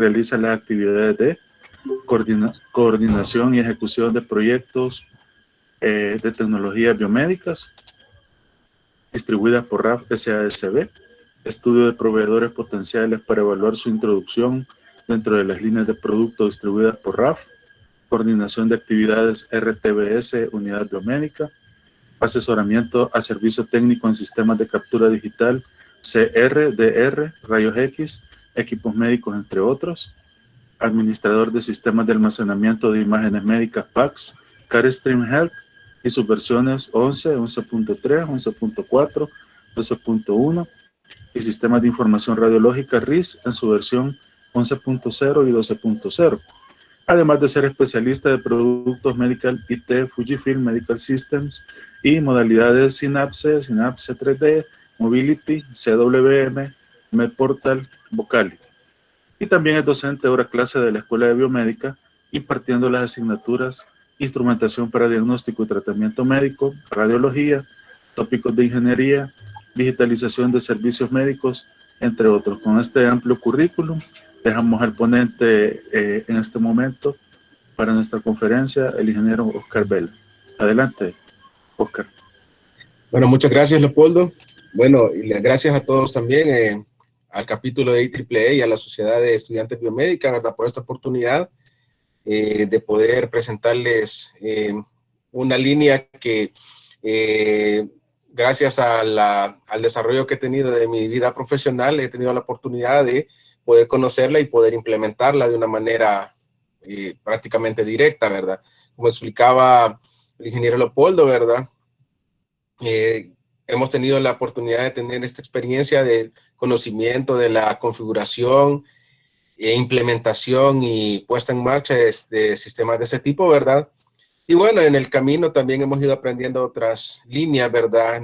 realiza las actividades de coordinación y ejecución de proyectos de tecnologías biomédicas distribuidas por RAF SASB, estudio de proveedores potenciales para evaluar su introducción dentro de las líneas de producto distribuidas por RAF, coordinación de actividades RTBS, unidad biomédica, asesoramiento a servicio técnico en sistemas de captura digital, CR, DR, rayos X, equipos médicos, entre otros, administrador de sistemas de almacenamiento de imágenes médicas PACS, Carestream Health y sus versiones 11, 11.3, 11.4, 12.1 y sistemas de información radiológica RIS en su versión 11.0 y 12.0. Además de ser especialista de productos Medical IT, Fujifilm Medical Systems y modalidades Synapse, Synapse 3D, Mobility, CWM, MedPortal, Vocali. Y también es docente hora clase de la Escuela de Biomédica, impartiendo las asignaturas Instrumentación para Diagnóstico y Tratamiento Médico, Radiología, Tópicos de Ingeniería, Digitalización de Servicios Médicos, entre otros. Con este amplio currículum, dejamos al ponente en este momento para nuestra conferencia, el ingeniero Oscar Vela. Adelante, Oscar. Bueno, muchas gracias, Leopoldo. Bueno, y gracias a todos también, al capítulo de IEEE y a la Sociedad de Estudiantes Biomédicas, ¿verdad?, por esta oportunidad de poder presentarles una línea que, gracias al desarrollo que he tenido de mi vida profesional, he tenido la oportunidad de poder conocerla y poder implementarla de una manera prácticamente directa, ¿verdad? Como explicaba el ingeniero Leopoldo, ¿verdad? Hemos tenido la oportunidad de tener esta experiencia del conocimiento de la configuración e implementación y puesta en marcha de sistemas de ese tipo, ¿verdad? Y bueno, en el camino también hemos ido aprendiendo otras líneas, ¿verdad?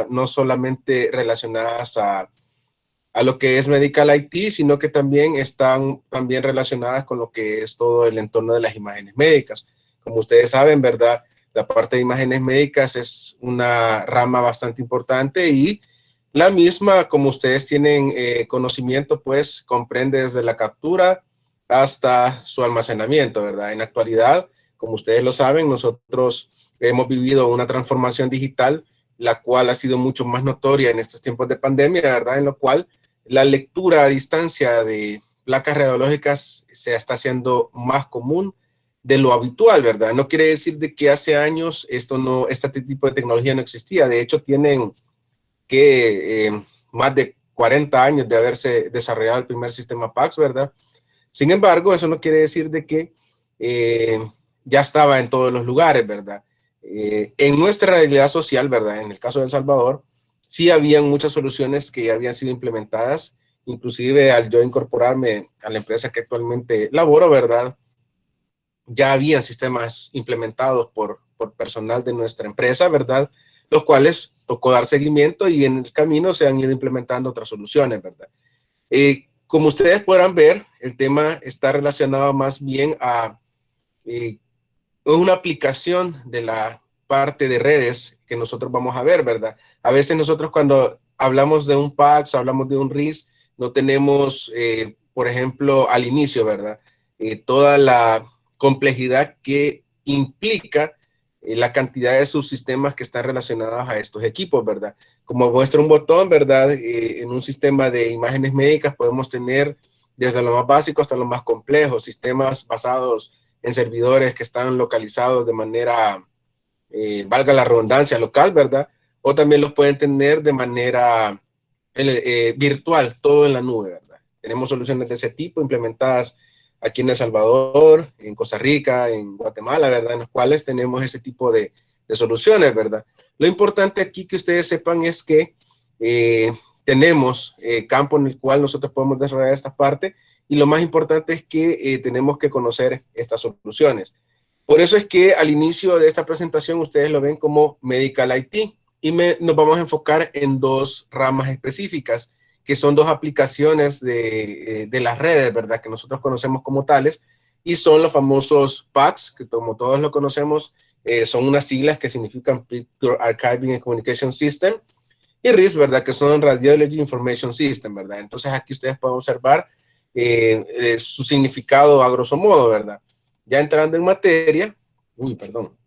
No solamente relacionadas a lo que es Medical IT, sino que también están relacionadas con lo que es todo el entorno de las imágenes médicas. Como ustedes saben, ¿verdad?, la parte de imágenes médicas es una rama bastante importante y la misma, como ustedes tienen conocimiento, pues comprende desde la captura hasta su almacenamiento, ¿verdad? En la actualidad, como ustedes lo saben, nosotros hemos vivido una transformación digital, la cual ha sido mucho más notoria en estos tiempos de pandemia, ¿verdad? En lo cual la lectura a distancia de placas radiológicas se está haciendo más común de lo habitual, ¿verdad? No quiere decir de que hace años este tipo de tecnología no existía. De hecho, tienen más de 40 años de haberse desarrollado el primer sistema PACS, ¿verdad? Sin embargo, eso no quiere decir de que ya estaba en todos los lugares, ¿verdad? En nuestra realidad social, ¿verdad?, en el caso de El Salvador, sí habían muchas soluciones que ya habían sido implementadas, inclusive al yo incorporarme a la empresa que actualmente laboro, ¿verdad?, ya habían sistemas implementados por personal de nuestra empresa, ¿verdad?, los cuales tocó dar seguimiento y en el camino se han ido implementando otras soluciones, ¿verdad? Como ustedes podrán ver, el tema está relacionado más bien a una aplicación de la parte de redes que nosotros vamos a ver, ¿verdad? A veces nosotros cuando hablamos de un PACS, hablamos de un RIS, no tenemos, por ejemplo, al inicio, ¿verdad?, toda la complejidad que implica la cantidad de subsistemas que están relacionados a estos equipos, ¿verdad? Como muestra un botón, ¿verdad? En un sistema de imágenes médicas podemos tener desde lo más básico hasta lo más complejo, sistemas basados en servidores que están localizados de manera, valga la redundancia, local, ¿verdad? O también los pueden tener de manera virtual, todo en la nube, ¿verdad? Tenemos soluciones de ese tipo implementadas aquí en El Salvador, en Costa Rica, en Guatemala, ¿verdad?, en las cuales tenemos ese tipo de soluciones, ¿verdad? Lo importante aquí que ustedes sepan es que tenemos campo en el cual nosotros podemos desarrollar esta parte y lo más importante es que tenemos que conocer estas soluciones. Por eso es que al inicio de esta presentación ustedes lo ven como Medical IT y nos vamos a enfocar en dos ramas específicas, que son dos aplicaciones de las redes, ¿verdad?, que nosotros conocemos como tales, y son los famosos PACS, que como todos lo conocemos, son unas siglas que significan Picture Archiving and Communication System, y RIS, ¿verdad?, que son Radiology Information System, ¿verdad? Entonces aquí ustedes pueden observar su significado a grosso modo, ¿verdad? Ya entrando en materia, perdón.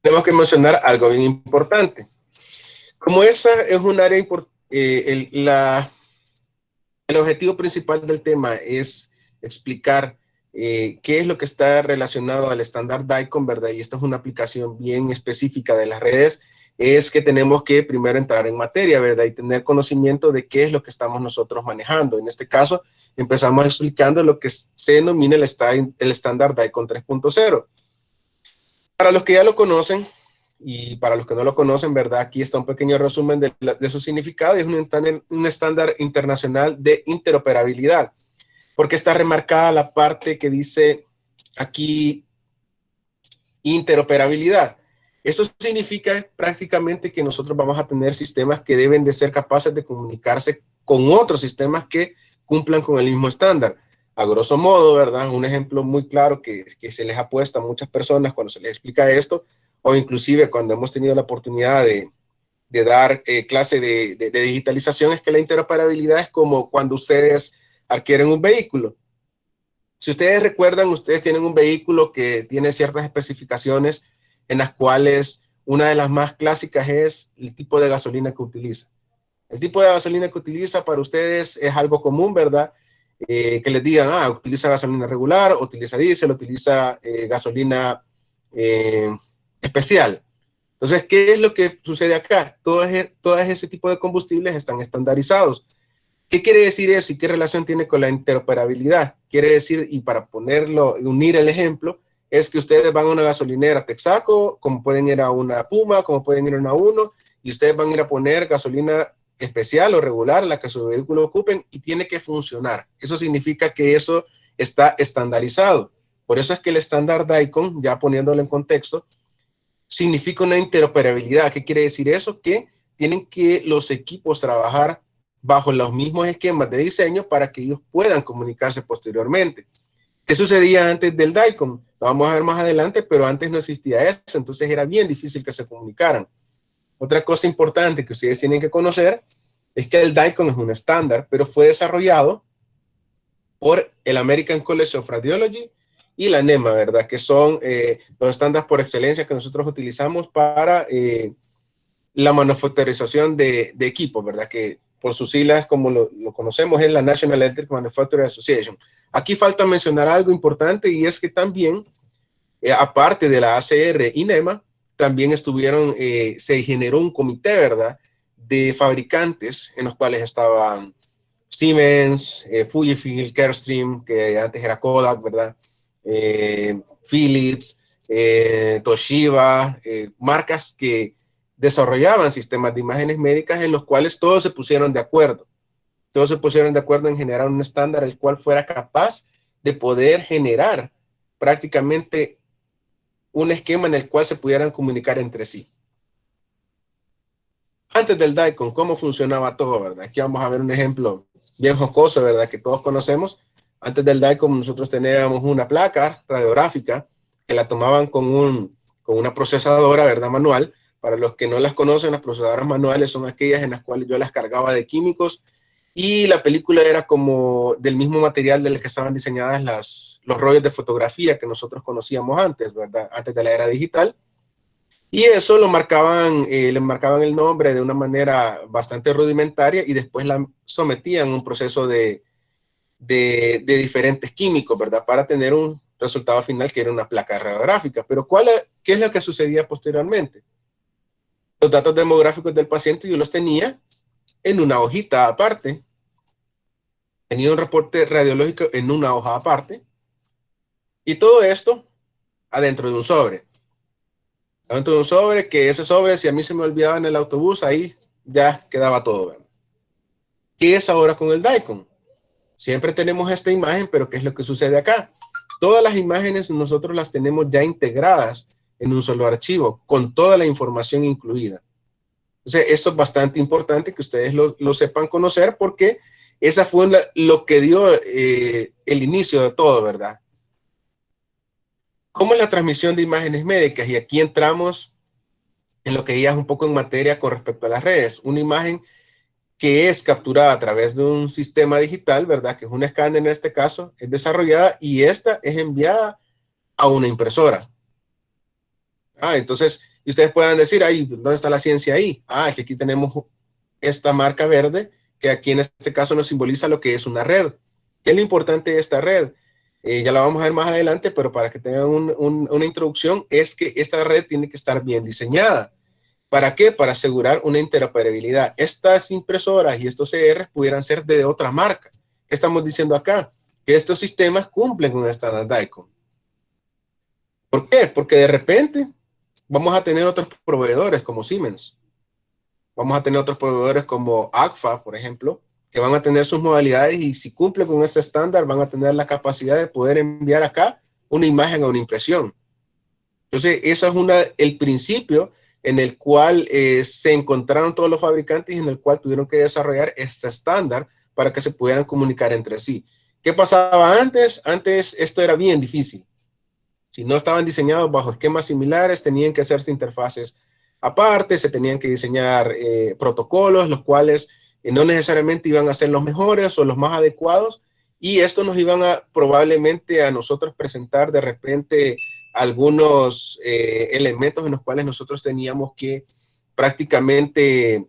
Tenemos que mencionar algo bien importante. Como esa es un área importante, el objetivo principal del tema es explicar qué es lo que está relacionado al estándar DICOM, ¿verdad? Y esta es una aplicación bien específica de las redes, es que tenemos que primero entrar en materia, ¿verdad? Y tener conocimiento de qué es lo que estamos nosotros manejando. En este caso, empezamos explicando lo que se denomina el estándar DICOM 3.0. Para los que ya lo conocen, y para los que no lo conocen, ¿verdad? Aquí está un pequeño resumen de su significado. Es un estándar internacional de interoperabilidad, porque está remarcada la parte que dice aquí interoperabilidad. Eso significa prácticamente que nosotros vamos a tener sistemas que deben de ser capaces de comunicarse con otros sistemas que cumplan con el mismo estándar. A grosso modo, ¿verdad? Un ejemplo muy claro que se les ha puesto a muchas personas cuando se les explica esto, o inclusive cuando hemos tenido la oportunidad de dar clase de digitalización, es que la interoperabilidad es como cuando ustedes adquieren un vehículo. Si ustedes recuerdan, ustedes tienen un vehículo que tiene ciertas especificaciones en las cuales una de las más clásicas es el tipo de gasolina que utiliza. El tipo de gasolina que utiliza para ustedes es algo común, ¿verdad? Que les digan, utiliza gasolina regular, utiliza diésel, utiliza gasolina especial. Entonces, ¿qué es lo que sucede acá? Todo ese tipo de combustibles están estandarizados. ¿Qué quiere decir eso y qué relación tiene con la interoperabilidad? Quiere decir, y para ponerlo, unir el ejemplo, es que ustedes van a una gasolinera Texaco, como pueden ir a una Puma, como pueden ir a una Uno, y ustedes van a ir a poner gasolina especial o regular, la que su vehículo ocupen, y tiene que funcionar. Eso significa que eso está estandarizado. Por eso es que el estándar DICOM, ya poniéndolo en contexto, significa una interoperabilidad. ¿Qué quiere decir eso? Que tienen que los equipos trabajar bajo los mismos esquemas de diseño para que ellos puedan comunicarse posteriormente. ¿Qué sucedía antes del DICOM? Lo vamos a ver más adelante, pero antes no existía eso, entonces era bien difícil que se comunicaran. Otra cosa importante que ustedes tienen que conocer es que el DICOM es un estándar, pero fue desarrollado por el American College of Radiology y la NEMA, ¿verdad? Que son los estándares por excelencia que nosotros utilizamos para la manufacturización de equipos, ¿verdad? Que por sus siglas, como lo conocemos, es la National Electric Manufacturing Association. Aquí falta mencionar algo importante y es que también, aparte de la ACR y NEMA, también se generó un comité, ¿verdad? De fabricantes en los cuales estaban Siemens, Fujifilm, Carestream, que antes era Kodak, ¿verdad? Philips, Toshiba, marcas que desarrollaban sistemas de imágenes médicas en los cuales todos se pusieron de acuerdo. Todos se pusieron de acuerdo en generar un estándar el cual fuera capaz de poder generar prácticamente un esquema en el cual se pudieran comunicar entre sí. Antes del DICOM, ¿cómo funcionaba todo, verdad? Aquí vamos a ver un ejemplo bien jocoso, ¿verdad? Que todos conocemos. Antes del DICOM nosotros teníamos una placa radiográfica que la tomaban con una procesadora, ¿verdad? Manual. Para los que no las conocen, las procesadoras manuales son aquellas en las cuales yo las cargaba de químicos y la película era como del mismo material del que estaban diseñadas los rollos de fotografía que nosotros conocíamos antes, ¿verdad? Antes de la era digital. Y eso le marcaban el nombre de una manera bastante rudimentaria y después la sometían a un proceso de diferentes químicos, ¿verdad? Para tener un resultado final que era una placa radiográfica. Pero ¿qué es lo que sucedía posteriormente? Los datos demográficos del paciente yo los tenía en una hojita aparte. Tenía un reporte radiológico en una hoja aparte. Y todo esto adentro de un sobre. Adentro de un sobre, que ese sobre, si a mí se me olvidaba en el autobús, ahí ya quedaba todo, ¿verdad? ¿Qué es ahora con el DICOM? Siempre tenemos esta imagen, pero ¿qué es lo que sucede acá? Todas las imágenes nosotros las tenemos ya integradas en un solo archivo, con toda la información incluida. Entonces, esto es bastante importante que ustedes lo sepan conocer porque esa fue lo que dio el inicio de todo, ¿verdad? ¿Cómo es la transmisión de imágenes médicas? Y aquí entramos en lo que ya es un poco en materia con respecto a las redes. Una imagen que es capturada a través de un sistema digital, ¿verdad? Que es un escáner en este caso, es desarrollada y esta es enviada a una impresora. Entonces, y ustedes puedan decir, ahí, ¿dónde está la ciencia ahí? Que aquí tenemos esta marca verde, que aquí en este caso nos simboliza lo que es una red. ¿Qué es lo importante de esta red? Ya la vamos a ver más adelante, pero para que tengan una introducción, es que esta red tiene que estar bien diseñada. ¿Para qué? Para asegurar una interoperabilidad. Estas impresoras y estos CR pudieran ser de otra marca. ¿Qué estamos diciendo acá? Que estos sistemas cumplen con el estándar DICOM. ¿Por qué? Porque de repente vamos a tener otros proveedores como Siemens. Vamos a tener otros proveedores como Agfa, por ejemplo, que van a tener sus modalidades y si cumplen con este estándar van a tener la capacidad de poder enviar acá una imagen o una impresión. Entonces, eso es el principio en el cual se encontraron todos los fabricantes y en el cual tuvieron que desarrollar este estándar para que se pudieran comunicar entre sí. ¿Qué pasaba antes? Antes esto era bien difícil. Si no estaban diseñados bajo esquemas similares, tenían que hacerse interfaces aparte, se tenían que diseñar protocolos, los cuales no necesariamente iban a ser los mejores o los más adecuados, y esto nos iban a probablemente a nosotros presentar de repente algunos elementos en los cuales nosotros teníamos que prácticamente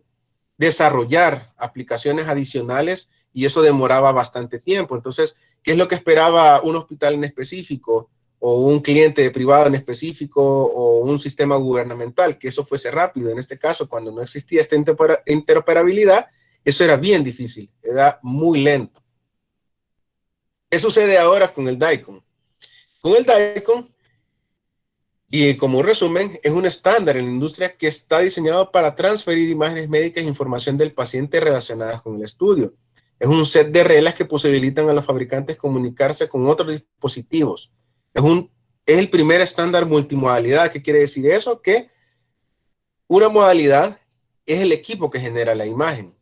desarrollar aplicaciones adicionales y eso demoraba bastante tiempo. Entonces, ¿qué es lo que esperaba un hospital en específico o un cliente privado en específico o un sistema gubernamental? Que eso fuese rápido. En este caso, cuando no existía esta interoperabilidad, eso era bien difícil, era muy lento. ¿Qué sucede ahora con el DICOM? Con el DICOM, y como resumen, es un estándar en la industria que está diseñado para transferir imágenes médicas e información del paciente relacionadas con el estudio. Es un set de reglas que posibilitan a los fabricantes comunicarse con otros dispositivos. Es el primer estándar multimodalidad. ¿Qué quiere decir eso? Que una modalidad es el equipo que genera la imagen.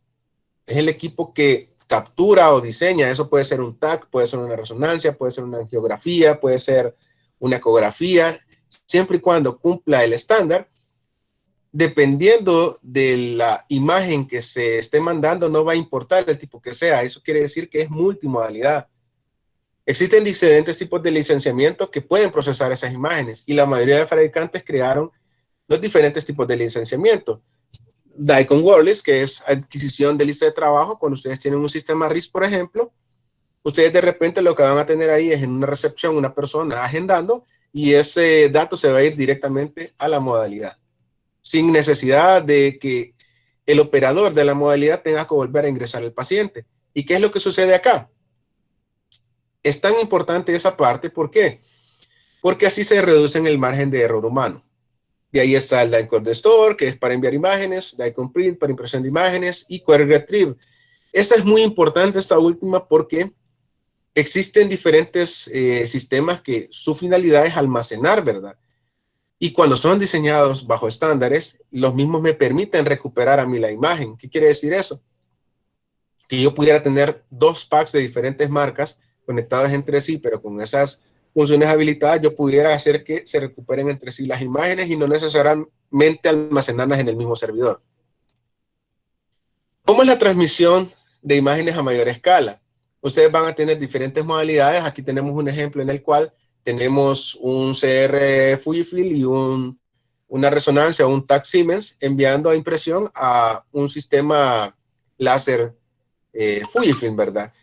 Es el equipo que captura o diseña. Eso puede ser un TAC, puede ser una resonancia, puede ser una angiografía, puede ser una ecografía, siempre y cuando cumpla el estándar. Dependiendo de la imagen que se esté mandando, no va a importar el tipo que sea. Eso quiere decir que es multimodalidad. Existen diferentes tipos de licenciamiento que pueden procesar esas imágenes y la mayoría de fabricantes crearon los diferentes tipos de licenciamiento. DICOM Wireless, que es adquisición de lista de trabajo. Cuando ustedes tienen un sistema RIS, por ejemplo, ustedes de repente lo que van a tener ahí es en una recepción una persona agendando y ese dato se va a ir directamente a la modalidad, sin necesidad de que el operador de la modalidad tenga que volver a ingresar al paciente. ¿Y qué es lo que sucede acá? Es tan importante esa parte, ¿por qué? Porque así se reduce el margen de error humano. De ahí está el DICOM Store, que es para enviar imágenes, DICOM Print para impresión de imágenes y Query Retrieve. Esta es muy importante, esta última, porque existen diferentes sistemas que su finalidad es almacenar, ¿verdad? Y cuando son diseñados bajo estándares, los mismos me permiten recuperar a mí la imagen. ¿Qué quiere decir eso? Que yo pudiera tener dos packs de diferentes marcas conectados entre sí, pero con esas funciones habilitadas yo pudiera hacer que se recuperen entre sí las imágenes y no necesariamente almacenarlas en el mismo servidor. ¿Cómo es la transmisión de imágenes a mayor escala? Ustedes van a tener diferentes modalidades. Aquí tenemos un ejemplo en el cual tenemos un CR Fujifilm y una resonancia, un TAC Siemens, enviando a impresión a un sistema láser Fujifilm, ¿verdad?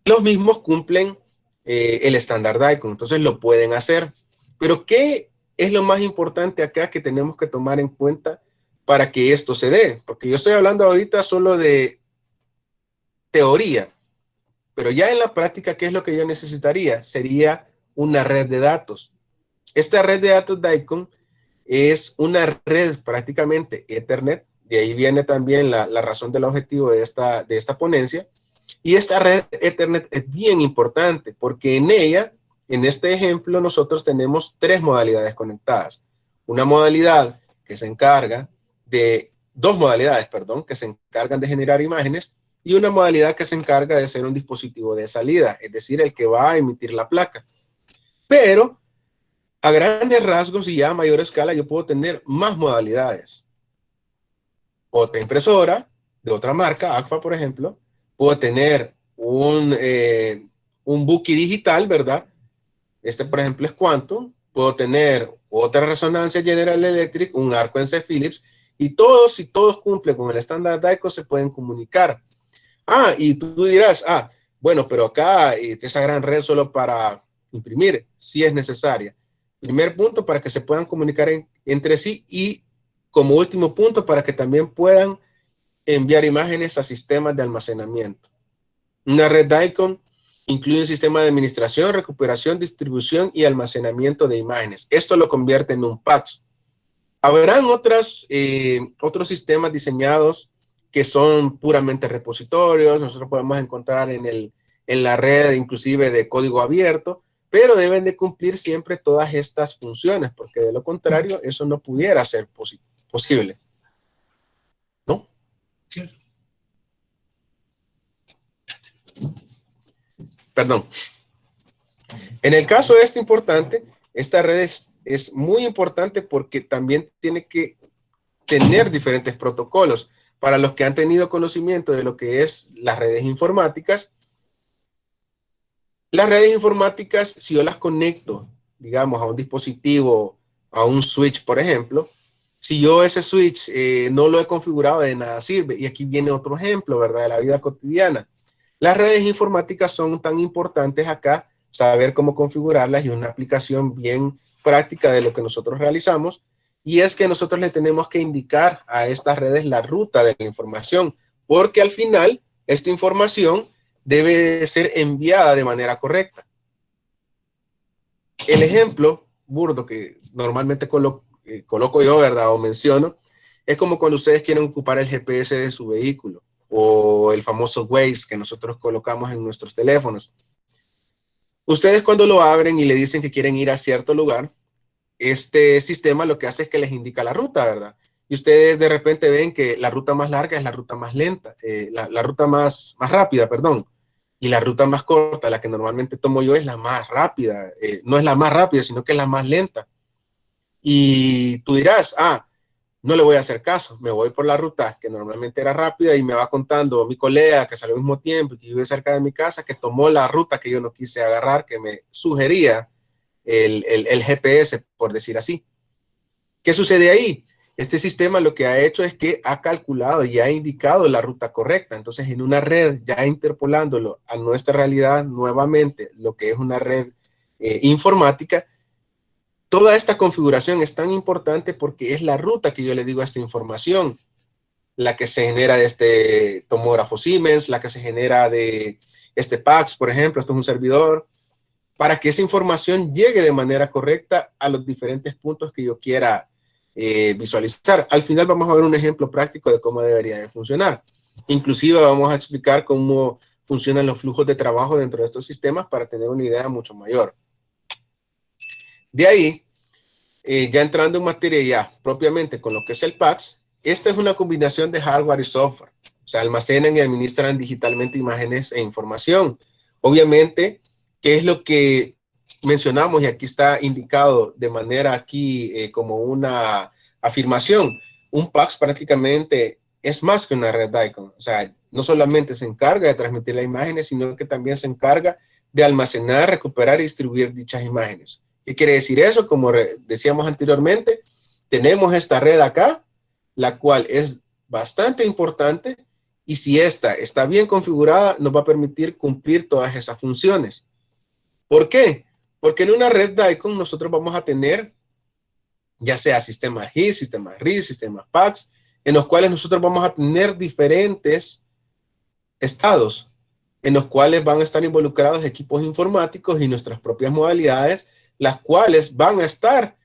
Los mismos cumplen el estándar DICOM, entonces lo pueden hacer. Pero ¿qué es lo más importante acá que tenemos que tomar en cuenta para que esto se dé? Porque yo estoy hablando ahorita solo de teoría, pero ya en la práctica, ¿qué es lo que yo necesitaría? Sería una red de datos. Esta red de datos DICOM es una red prácticamente Ethernet, de ahí viene también la razón del objetivo de esta ponencia. Y esta red Ethernet es bien importante porque en ella, en este ejemplo, nosotros tenemos tres modalidades conectadas. Una modalidad que se encarga de, dos modalidades, perdón, que se encargan de generar imágenes y una modalidad que se encarga de ser un dispositivo de salida, es decir, el que va a emitir la placa. Pero a grandes rasgos y ya a mayor escala yo puedo tener más modalidades. Otra impresora de otra marca, Agfa por ejemplo, puedo tener un Buki digital, ¿verdad? Este por ejemplo es Quantum. Puedo tener otra resonancia General Electric, un Arquence Philips, y todos, si todos cumplen con el estándar DICOM, se pueden comunicar. Y tú dirás, bueno, pero acá esa gran red solo para imprimir, sí es necesaria. Primer punto, para que se puedan comunicar entre sí, y como último punto, para que también puedan enviar imágenes a sistemas de almacenamiento. Una red DICOM incluye un sistema de administración, recuperación, distribución y almacenamiento de imágenes. Esto lo convierte en un PACS. Habrán otros sistemas diseñados que son puramente repositorios. Nosotros podemos encontrar en la red inclusive de código abierto, pero deben de cumplir siempre todas estas funciones, porque de lo contrario eso no pudiera ser posible, ¿no? Sí. Perdón. En el caso de importante, esta red es muy importante porque también tiene que tener diferentes protocolos. Para los que han tenido conocimiento de lo que es las redes informáticas, si yo las conecto, digamos, a un dispositivo, a un switch, por ejemplo, si yo ese switch no lo he configurado, de nada sirve. Y aquí viene otro ejemplo, ¿verdad?, de la vida cotidiana. Las redes informáticas son tan importantes acá, saber cómo configurarlas, y una aplicación bien práctica de lo que nosotros realizamos, y es que nosotros le tenemos que indicar a estas redes la ruta de la información, porque al final esta información debe ser enviada de manera correcta. El ejemplo burdo que normalmente coloco yo, ¿verdad?, o menciono, es como cuando ustedes quieren ocupar el GPS de su vehículo, o el famoso Waze que nosotros colocamos en nuestros teléfonos. Ustedes cuando lo abren y le dicen que quieren ir a cierto lugar, este sistema lo que hace es que les indica la ruta, ¿verdad? Y ustedes de repente ven que la ruta más larga es la ruta más lenta, la ruta más rápida, perdón. Y la ruta más corta, la que normalmente tomo yo, es la más rápida. No es la más rápida, sino que es la más lenta. Y tú dirás, no le voy a hacer caso, me voy por la ruta que normalmente era rápida, y me va contando mi colega que salió al mismo tiempo y que vive cerca de mi casa, que tomó la ruta que yo no quise agarrar, que me sugería el GPS, por decir así. ¿Qué sucede ahí? Este sistema lo que ha hecho es que ha calculado y ha indicado la ruta correcta. Entonces, en una red, ya interpolándolo a nuestra realidad nuevamente, lo que es una red informática, toda esta configuración es tan importante porque es la ruta que yo le digo a esta información, la que se genera de este tomógrafo Siemens, la que se genera de este PACS, por ejemplo. Esto es un servidor, para que esa información llegue de manera correcta a los diferentes puntos que yo quiera visualizar. Al final vamos a ver un ejemplo práctico de cómo debería de funcionar. Inclusive vamos a explicar cómo funcionan los flujos de trabajo dentro de estos sistemas para tener una idea mucho mayor. De ahí, ya entrando en materia ya propiamente con lo que es el PACS, esta es una combinación de hardware y software. Se almacenan y administran digitalmente imágenes e información. Obviamente, ¿qué es lo que mencionamos? Y aquí está indicado de manera aquí como una afirmación. Un PACS prácticamente es más que una red DICOM. O sea, no solamente se encarga de transmitir las imágenes, sino que también se encarga de almacenar, recuperar y distribuir dichas imágenes. ¿Qué quiere decir eso? Como decíamos anteriormente, tenemos esta red acá, la cual es bastante importante, y si esta está bien configurada, nos va a permitir cumplir todas esas funciones. ¿Por qué? Porque en una red DICOM nosotros vamos a tener ya sea sistemas HIS, sistemas RIS, sistemas PACS, en los cuales nosotros vamos a tener diferentes estados, en los cuales van a estar involucrados equipos informáticos y nuestras propias modalidades, las cuales van a estar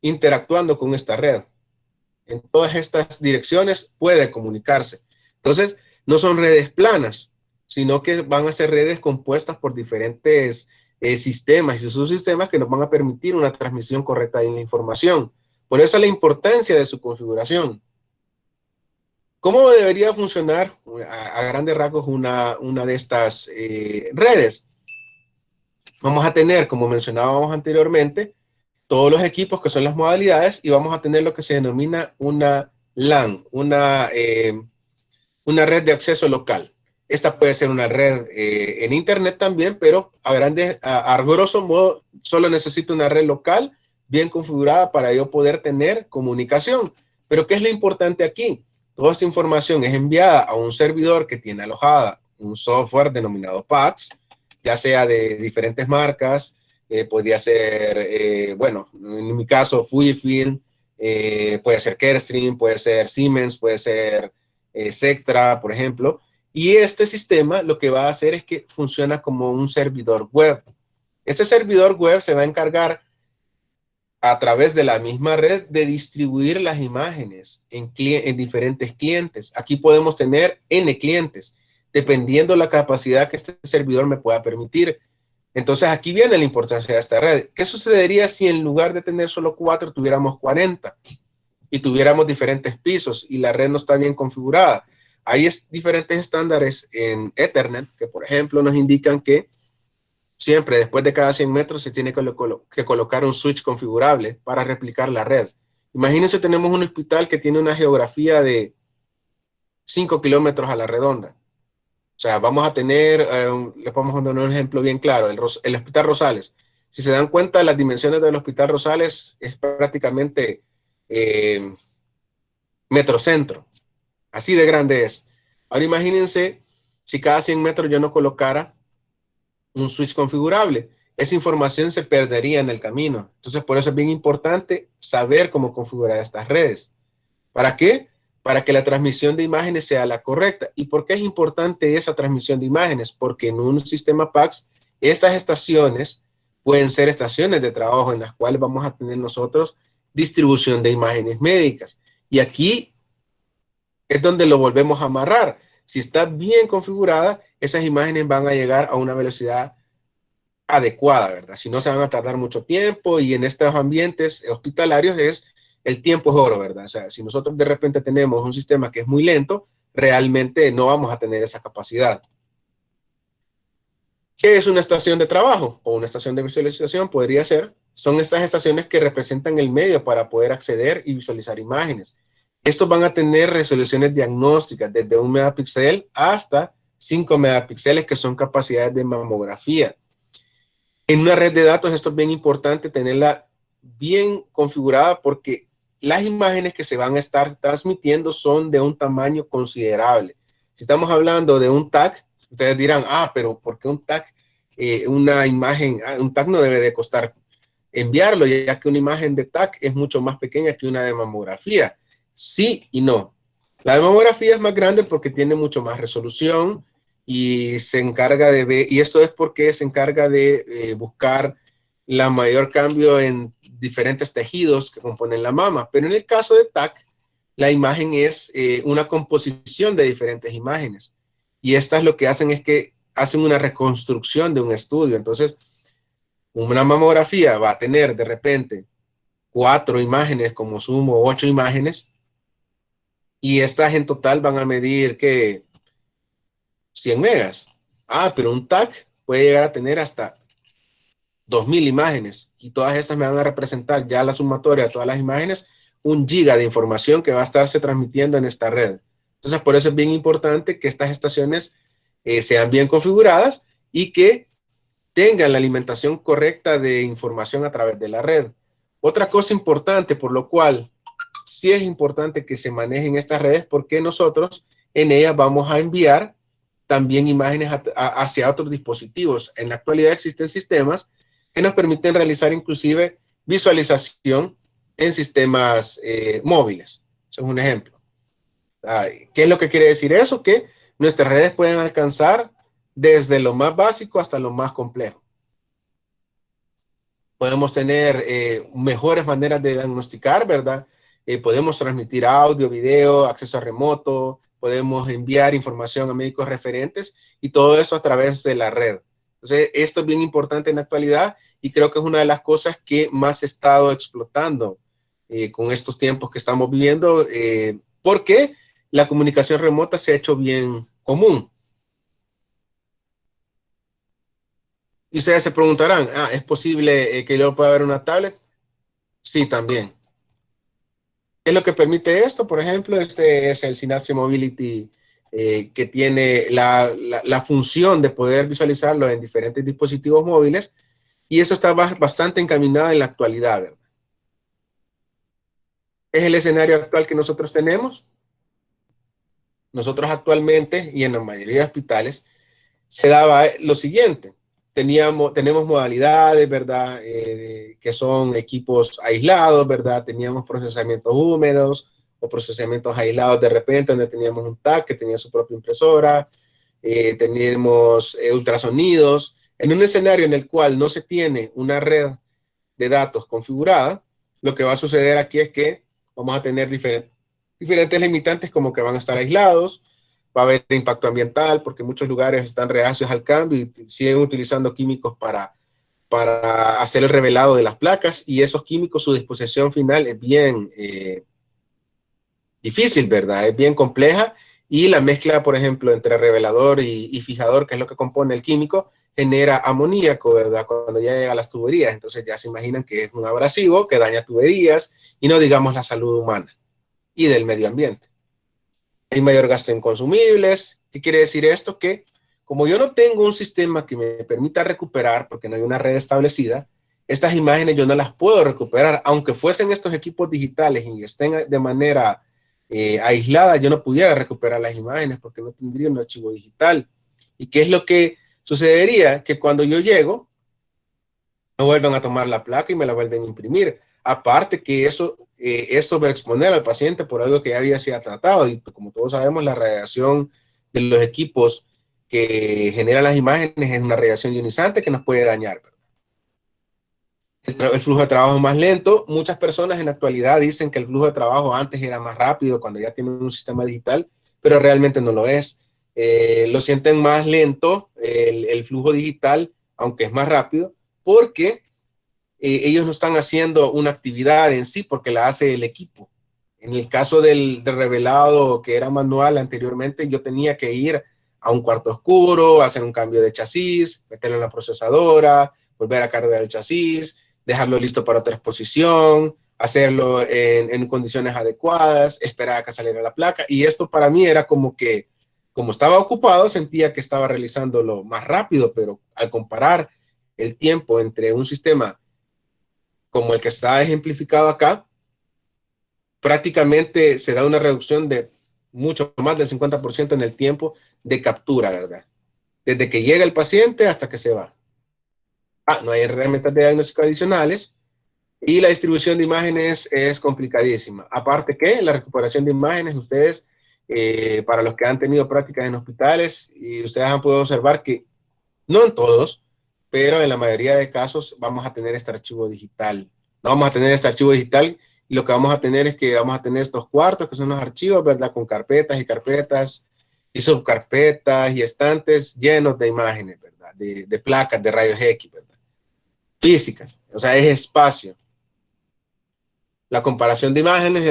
interactuando con esta red. En todas estas direcciones puede comunicarse. Entonces, no son redes planas, sino que van a ser redes compuestas por diferentes sistemas y subsistemas que nos van a permitir una transmisión correcta de la información. Por eso la importancia de su configuración. ¿Cómo debería funcionar a grandes rasgos una de estas redes? Vamos a tener, como mencionábamos anteriormente, todos los equipos que son las modalidades y vamos a tener lo que se denomina una LAN, una red de acceso local. Esta puede ser una red en internet también, pero a grosso modo solo necesito una red local bien configurada para yo poder tener comunicación. Pero ¿qué es lo importante aquí? Toda esta información es enviada a un servidor que tiene alojada un software denominado PAX, ya sea de diferentes marcas, podría ser, bueno, en mi caso Fujifilm, puede ser Carestream, puede ser Siemens, puede ser Sectra, por ejemplo. Y este sistema lo que va a hacer es que funciona como un servidor web. Este servidor web se va a encargar a través de la misma red de distribuir las imágenes en diferentes clientes. Aquí podemos tener N clientes, dependiendo la capacidad que este servidor me pueda permitir. Entonces aquí viene la importancia de esta red. ¿Qué sucedería si en lugar de tener solo 4 tuviéramos 40 y tuviéramos diferentes pisos y la red no está bien configurada? Hay diferentes estándares en Ethernet que, por ejemplo, nos indican que siempre después de cada 100 metros se tiene que colocar un switch configurable para replicar la red. Imagínense, tenemos un hospital que tiene una geografía de 5 kilómetros a la redonda. O sea, vamos a tener, les vamos a dar un ejemplo bien claro, el Hospital Rosales. Si se dan cuenta, las dimensiones del Hospital Rosales es prácticamente metrocentro. Así de grande es. Ahora imagínense si cada 100 metros yo no colocara un switch configurable. Esa información se perdería en el camino. Entonces, por eso es bien importante saber cómo configurar estas redes. ¿Para qué? Para que la transmisión de imágenes sea la correcta. ¿Y por qué es importante esa transmisión de imágenes? Porque en un sistema PACS, estas estaciones pueden ser estaciones de trabajo en las cuales vamos a tener nosotros distribución de imágenes médicas. Y aquí es donde lo volvemos a amarrar. Si está bien configurada, esas imágenes van a llegar a una velocidad adecuada, ¿verdad? Si no, se van a tardar mucho tiempo y en estos ambientes hospitalarios el tiempo es oro, ¿verdad? O sea, si nosotros de repente tenemos un sistema que es muy lento, realmente no vamos a tener esa capacidad. ¿Qué es una estación de trabajo o una estación de visualización? Podría ser, son estas estaciones que representan el medio para poder acceder y visualizar imágenes. Estos van a tener resoluciones diagnósticas desde 1 megapíxel hasta 5 megapíxeles, que son capacidades de mamografía. En una red de datos esto es bien importante tenerla bien configurada porque las imágenes que se van a estar transmitiendo son de un tamaño considerable. Si estamos hablando de un tag, ustedes dirán, pero ¿por qué un tag? Una imagen, un tag no debe de costar enviarlo, ya que una imagen de tag es mucho más pequeña que una de mamografía. Sí y no. La de mamografía es más grande porque tiene mucho más resolución y se encarga de ver, y esto es porque se encarga de buscar la mayor cambio en diferentes tejidos que componen la mama. Pero en el caso de TAC, la imagen es una composición de diferentes imágenes. Y estas lo que hacen es que hacen una reconstrucción de un estudio. Entonces, una mamografía va a tener de repente 4 imágenes, como sumo 8 imágenes, y estas en total van a medir que 100 megas. Pero un TAC puede llegar a tener hasta 2000 imágenes y todas estas me van a representar ya la sumatoria de todas las imágenes, 1 giga de información que va a estarse transmitiendo en esta red. Entonces, por eso es bien importante que estas estaciones sean bien configuradas y que tengan la alimentación correcta de información a través de la red. Otra cosa importante, por lo cual sí es importante que se manejen estas redes, porque nosotros en ellas vamos a enviar también imágenes hacia otros dispositivos. En la actualidad existen sistemas que nos permiten realizar inclusive visualización en sistemas móviles. Eso es un ejemplo. ¿Qué es lo que quiere decir eso? Que nuestras redes pueden alcanzar desde lo más básico hasta lo más complejo. Podemos tener mejores maneras de diagnosticar, ¿verdad? Podemos transmitir audio, video, acceso a remoto, podemos enviar información a médicos referentes y todo eso a través de la red. Entonces, esto es bien importante en la actualidad y creo que es una de las cosas que más he estado explotando con estos tiempos que estamos viviendo, porque la comunicación remota se ha hecho bien común. Y ustedes se preguntarán, ¿es posible que yo pueda ver una tablet? Sí, también. ¿Qué es lo que permite esto? Por ejemplo, este es el Synapse Mobility que tiene la función de poder visualizarlo en diferentes dispositivos móviles, y eso está bastante encaminado en la actualidad, ¿verdad? Es el escenario actual que nosotros tenemos. Nosotros actualmente, y en la mayoría de hospitales, se daba lo siguiente. Tenemos modalidades, ¿verdad? Que son equipos aislados, ¿verdad? Teníamos procesamientos húmedos o procesamientos aislados de repente, donde teníamos un TAC que tenía su propia impresora, teníamos ultrasonidos. En un escenario en el cual no se tiene una red de datos configurada, lo que va a suceder aquí es que vamos a tener diferentes limitantes, como que van a estar aislados, va a haber impacto ambiental porque muchos lugares están reacios al cambio y siguen utilizando químicos para hacer el revelado de las placas, y esos químicos, su disposición final es bien difícil, ¿verdad? Es bien compleja, y la mezcla, por ejemplo, entre revelador y fijador, que es lo que compone el químico, genera amoníaco, ¿verdad? Cuando ya llega a las tuberías. Entonces ya se imaginan que es un abrasivo que daña tuberías, y no digamos la salud humana y del medio ambiente. Hay mayor gasto en consumibles. ¿Qué quiere decir esto? Que como yo no tengo un sistema que me permita recuperar, porque no hay una red establecida, estas imágenes yo no las puedo recuperar. Aunque fuesen estos equipos digitales y estén de manera aislada, yo no pudiera recuperar las imágenes porque no tendría un archivo digital. ¿Y qué es lo que sucedería? Que cuando yo llego, me vuelven a tomar la placa y me la vuelven a imprimir. Aparte que eso es sobreexponer al paciente por algo que ya había sido tratado. Y como todos sabemos, la radiación de los equipos que generan las imágenes es una radiación ionizante que nos puede dañar. El flujo de trabajo es más lento. Muchas personas en la actualidad dicen que el flujo de trabajo antes era más rápido cuando ya tienen un sistema digital, pero realmente no lo es. Lo sienten más lento el flujo digital, aunque es más rápido, porque ellos no están haciendo una actividad en sí, porque la hace el equipo. En el caso del revelado que era manual anteriormente, yo tenía que ir a un cuarto oscuro, hacer un cambio de chasis, meterlo en la procesadora, volver a cargar el chasis, dejarlo listo para otra exposición, hacerlo en condiciones adecuadas, esperar a que saliera la placa. Y esto para mí era como que, como estaba ocupado, sentía que estaba realizándolo más rápido, pero al comparar el tiempo entre un sistema como el que está ejemplificado acá, prácticamente se da una reducción de mucho más del 50% en el tiempo de captura, ¿verdad? Desde que llega el paciente hasta que se va. No hay herramientas de diagnóstico adicionales, y la distribución de imágenes es complicadísima. Aparte que la recuperación de imágenes, ustedes, para los que han tenido prácticas en hospitales, y ustedes han podido observar que no en todos, pero en la mayoría de casos vamos a tener este archivo digital. No vamos a tener este archivo digital, y lo que vamos a tener es que vamos a tener estos cuartos que son los archivos, ¿verdad? Con carpetas y carpetas y subcarpetas y estantes llenos de imágenes, ¿verdad? De placas de rayos X, ¿verdad? Físicas, o sea, es espacio. La comparación de imágenes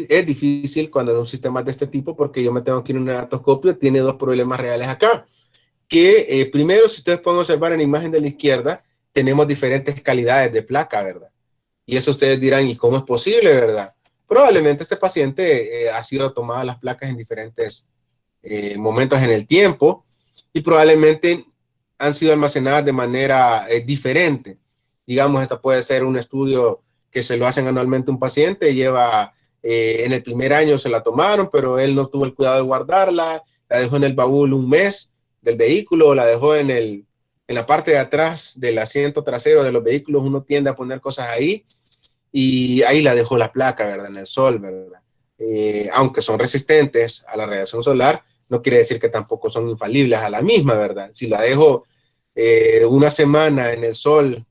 es difícil cuando hay un sistema de este tipo, porque yo me tengo que ir a un negatoscopio. Tiene dos problemas reales acá. Que primero, si ustedes pueden observar en la imagen de la izquierda, tenemos diferentes calidades de placa, ¿verdad? Y eso ustedes dirán, ¿y cómo es posible, verdad? Probablemente este paciente ha sido tomada las placas en diferentes momentos en el tiempo, y probablemente han sido almacenadas de manera diferente. Digamos, esta puede ser un estudio que se lo hacen anualmente a un paciente, lleva, en el primer año se la tomaron, pero él no tuvo el cuidado de guardarla, la dejó en el baúl un mes del vehículo, la dejó en la parte de atrás del asiento trasero de los vehículos. Uno tiende a poner cosas ahí, y ahí la dejó la placa, ¿verdad? En el sol, ¿verdad? Aunque son resistentes a la radiación solar, no quiere decir que tampoco son infalibles a la misma, ¿verdad? Si la dejo una semana en el sol,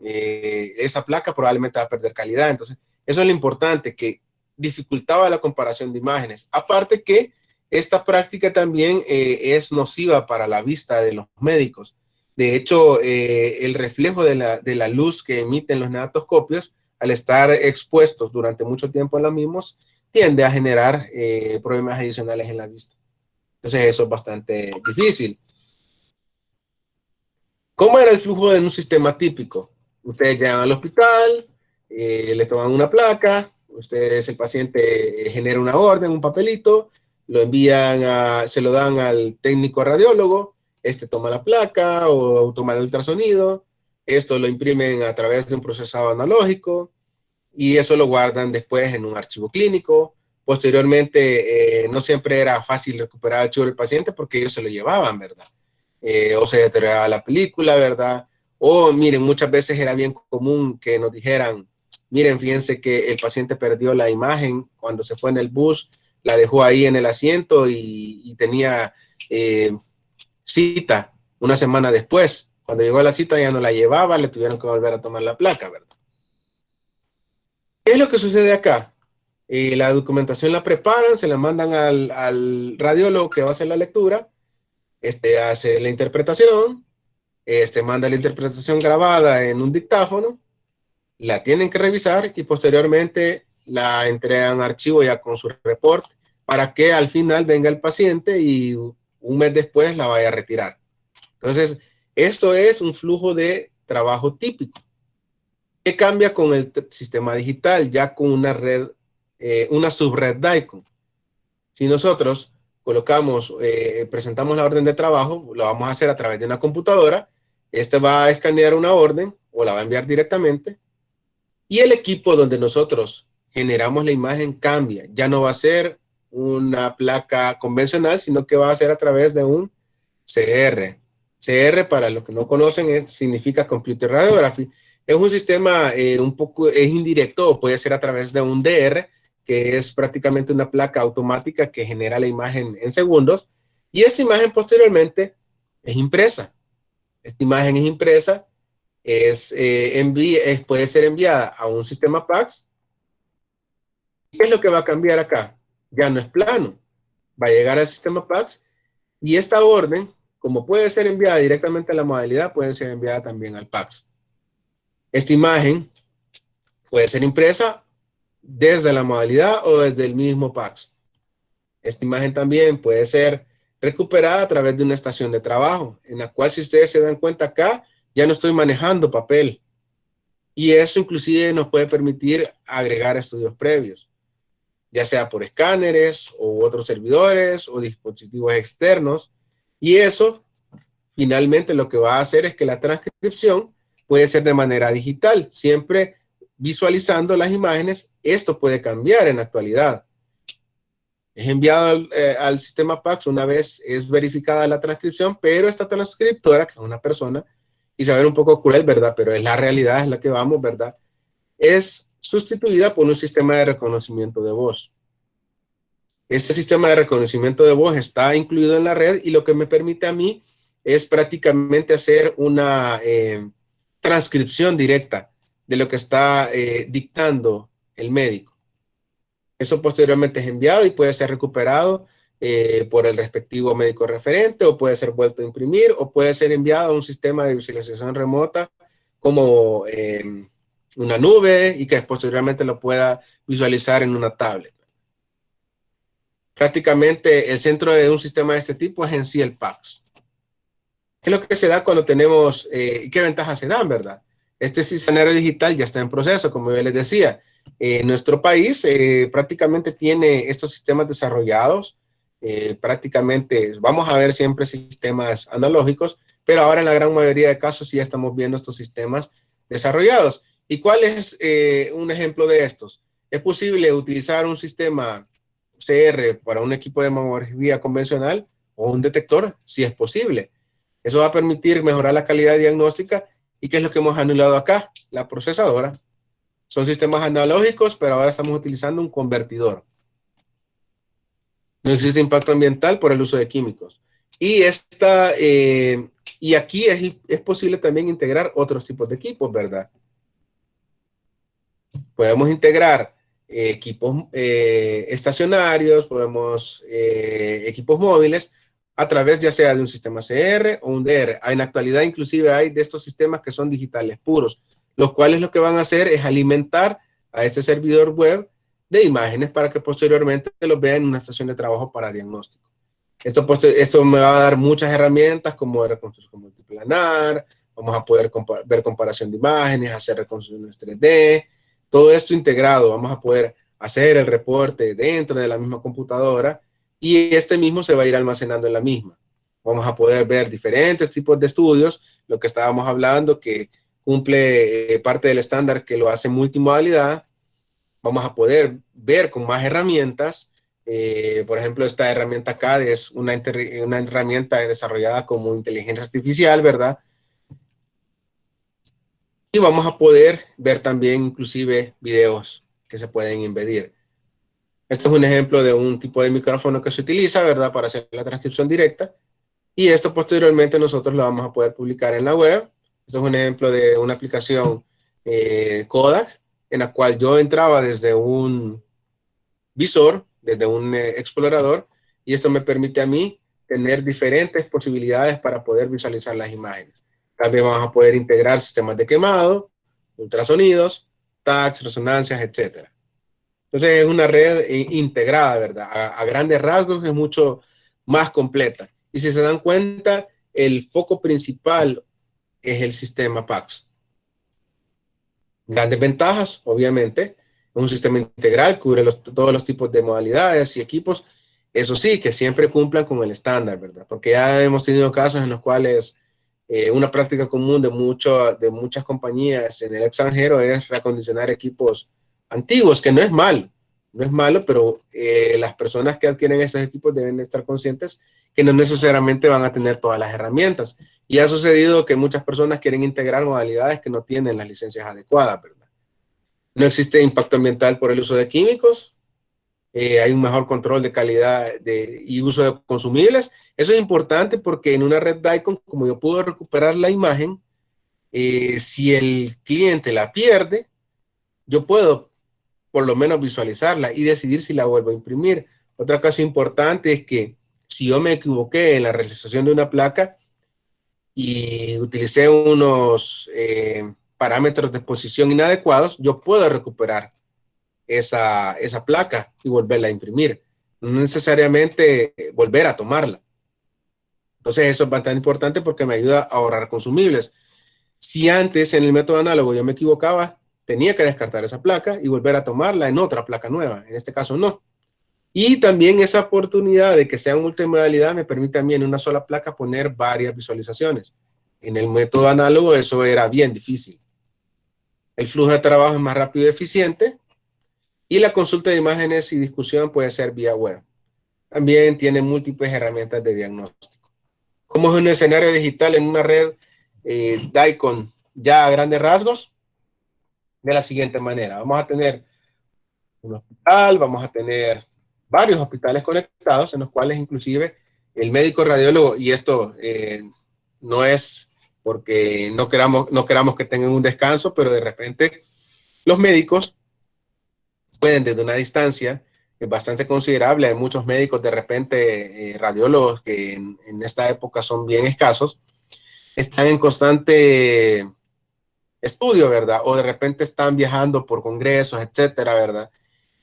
esa placa probablemente va a perder calidad. Entonces, eso es lo importante, que dificultaba la comparación de imágenes. Aparte que esta práctica también es nociva para la vista de los médicos. De hecho, el reflejo de la luz que emiten los negatoscopios, al estar expuestos durante mucho tiempo a los mismos, tiende a generar problemas adicionales en la vista. Entonces eso es bastante difícil. ¿Cómo era el flujo en un sistema típico? Ustedes llegan al hospital, le toman una placa, ustedes, el paciente genera una orden, un papelito, lo envían se lo dan al técnico radiólogo, este toma la placa o toma el ultrasonido, esto lo imprimen a través de un procesado analógico y eso lo guardan después en un archivo clínico. Posteriormente, no siempre era fácil recuperar el archivo del paciente porque ellos se lo llevaban, ¿verdad? O se deterioraba la película, ¿verdad? O miren, muchas veces era bien común que nos dijeran, miren, fíjense que el paciente perdió la imagen cuando se fue en el bus, la dejó ahí en el asiento y tenía cita una semana después. Cuando llegó a la cita ya no la llevaba, le tuvieron que volver a tomar la placa, ¿verdad? ¿Qué es lo que sucede acá? La documentación la preparan, se la mandan al radiólogo que va a hacer la lectura, hace la interpretación, manda la interpretación grabada en un dictáfono, la tienen que revisar y posteriormente la entregan archivo ya con su reporte para que al final venga el paciente y un mes después la vaya a retirar. Entonces, esto es un flujo de trabajo típico. ¿Qué cambia con el sistema digital? Ya con una red, una subred DICOM. Si nosotros colocamos, presentamos la orden de trabajo, lo vamos a hacer a través de una computadora, va a escanear una orden o la va a enviar directamente y el equipo donde nosotros generamos la imagen cambia. Ya no va a ser una placa convencional, sino que va a ser a través de un CR. CR, para los que no conocen, significa Computer Radiography. Es un sistema un poco indirecto o puede ser a través de un DR, que es prácticamente una placa automática que genera la imagen en segundos. Y esa imagen posteriormente es impresa. Esta imagen es impresa, puede ser enviada a un sistema PACS. ¿Qué es lo que va a cambiar acá? Ya no es plano. Va a llegar al sistema PACS y esta orden, como puede ser enviada directamente a la modalidad, puede ser enviada también al PACS. Esta imagen puede ser impresa desde la modalidad o desde el mismo PACS. Esta imagen también puede ser recuperada a través de una estación de trabajo, en la cual, si ustedes se dan cuenta acá, ya no estoy manejando papel. Y eso inclusive nos puede permitir agregar estudios previos, ya sea por escáneres o otros servidores o dispositivos externos. Y eso finalmente lo que va a hacer es que la transcripción puede ser de manera digital, siempre visualizando las imágenes. Esto puede cambiar en la actualidad. Es enviado al sistema PACS una vez es verificada la transcripción, pero esta transcriptora, que es una persona, y se ve un poco cruel, ¿verdad? Pero es la realidad, es la que vamos, ¿verdad? Es sustituida por un sistema de reconocimiento de voz. Este sistema de reconocimiento de voz está incluido en la red y lo que me permite a mí es prácticamente hacer una transcripción directa de lo que está dictando el médico. Eso posteriormente es enviado y puede ser recuperado por el respectivo médico referente o puede ser vuelto a imprimir o puede ser enviado a un sistema de visualización remota como una nube y que posteriormente lo pueda visualizar en una tablet. Prácticamente el centro de un sistema de este tipo es en sí el PACS. ¿Qué es lo que se da cuando tenemos, qué ventajas se dan, verdad? Este escenario digital ya está en proceso, como yo les decía. Nuestro país prácticamente tiene estos sistemas desarrollados, prácticamente vamos a ver siempre sistemas analógicos, pero ahora en la gran mayoría de casos sí ya estamos viendo estos sistemas desarrollados. ¿Y cuál es un ejemplo de estos? Es posible utilizar un sistema CR para un equipo de mamografía convencional o un detector, si es posible. Eso va a permitir mejorar la calidad diagnóstica. ¿Y qué es lo que hemos anulado acá? La procesadora. Son sistemas analógicos, pero ahora estamos utilizando un convertidor. No existe impacto ambiental por el uso de químicos. Y, y aquí es posible también integrar otros tipos de equipos, ¿verdad? Podemos integrar equipos estacionarios, equipos móviles, a través ya sea de un sistema CR o un DR. En la actualidad inclusive hay de estos sistemas que son digitales puros, los cuales lo que van a hacer es alimentar a este servidor web de imágenes para que posteriormente los vea en una estación de trabajo para diagnóstico. Esto me va a dar muchas herramientas como reconstrucción multiplanar, vamos a poder ver comparación de imágenes, hacer reconstrucciones 3D, todo esto integrado, vamos a poder hacer el reporte dentro de la misma computadora y este mismo se va a ir almacenando en la misma. Vamos a poder ver diferentes tipos de estudios, lo que estábamos hablando, que cumple parte del estándar que lo hace multimodalidad. Vamos a poder ver con más herramientas. Por ejemplo, esta herramienta CAD es una herramienta desarrollada como inteligencia artificial, ¿verdad? Y vamos a poder ver también inclusive videos que se pueden embedir. Este es un ejemplo de un tipo de micrófono que se utiliza, ¿verdad? Para hacer la transcripción directa. Y esto posteriormente nosotros lo vamos a poder publicar en la web. Este es un ejemplo de una aplicación Kodak, en la cual yo entraba desde un visor, desde un explorador, y esto me permite a mí tener diferentes posibilidades para poder visualizar las imágenes. También vamos a poder integrar sistemas de quemado, ultrasonidos, tags, resonancias, etc. Entonces es una red integrada, ¿verdad? A grandes rasgos es mucho más completa. Y si se dan cuenta, el foco principal es el sistema PACS. Grandes ventajas, obviamente, un sistema integral, cubre todos los tipos de modalidades y equipos, eso sí, que siempre cumplan con el estándar, ¿verdad? Porque ya hemos tenido casos en los cuales una práctica común de muchas compañías en el extranjero es reacondicionar equipos antiguos, que no es malo, pero las personas que adquieren esos equipos deben estar conscientes que no necesariamente van a tener todas las herramientas. Y ha sucedido que muchas personas quieren integrar modalidades que no tienen las licencias adecuadas, ¿verdad? No existe impacto ambiental por el uso de químicos. Hay un mejor control de calidad y uso de consumibles. Eso es importante porque en una red DICOM, como yo puedo recuperar la imagen, si el cliente la pierde, yo puedo por lo menos visualizarla y decidir si la vuelvo a imprimir. Otra cosa importante es que si yo me equivoqué en la realización de una placa y utilicé unos parámetros de posición inadecuados, yo puedo recuperar esa placa y volverla a imprimir. No necesariamente volver a tomarla. Entonces eso es bastante importante porque me ayuda a ahorrar consumibles. Si antes en el método análogo yo me equivocaba, tenía que descartar esa placa y volver a tomarla en otra placa nueva. En este caso no. Y también esa oportunidad de que sea multimodalidad me permite a mí en una sola placa poner varias visualizaciones. En el método análogo eso era bien difícil. El flujo de trabajo es más rápido y eficiente y la consulta de imágenes y discusión puede ser vía web. También tiene múltiples herramientas de diagnóstico. ¿Cómo es un escenario digital en una red DICOM ya a grandes rasgos? De la siguiente manera. Vamos a tener un hospital, vamos a tener varios hospitales conectados en los cuales inclusive el médico radiólogo, y esto no es porque no queramos que tengan un descanso, pero de repente los médicos pueden desde una distancia bastante considerable, hay muchos médicos de repente, radiólogos que en esta época son bien escasos, están en constante estudio, ¿verdad? O de repente están viajando por congresos, etcétera, ¿verdad?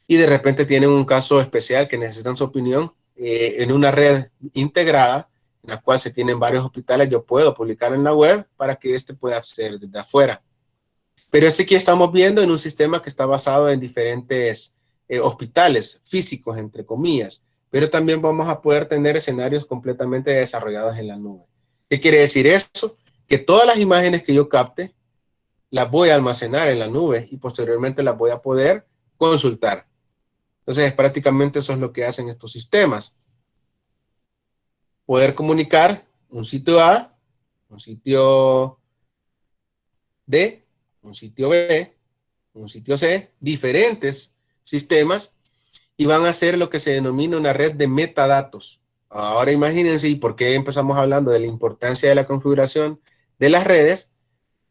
Y de repente tienen un caso especial que necesitan su opinión en una red integrada en la cual se tienen varios hospitales. Yo puedo publicar en la web para que este pueda acceder desde afuera. Pero este aquí estamos viendo en un sistema que está basado en diferentes hospitales físicos, entre comillas, pero también vamos a poder tener escenarios completamente desarrollados en la nube. ¿Qué quiere decir eso? Que todas las imágenes que yo capte las voy a almacenar en la nube y posteriormente las voy a poder consultar. Entonces, prácticamente eso es lo que hacen estos sistemas. Poder comunicar un sitio A, un sitio D, un sitio B, un sitio C, diferentes sistemas y van a ser lo que se denomina una red de metadatos. Ahora imagínense, ¿y por qué empezamos hablando de la importancia de la configuración de las redes?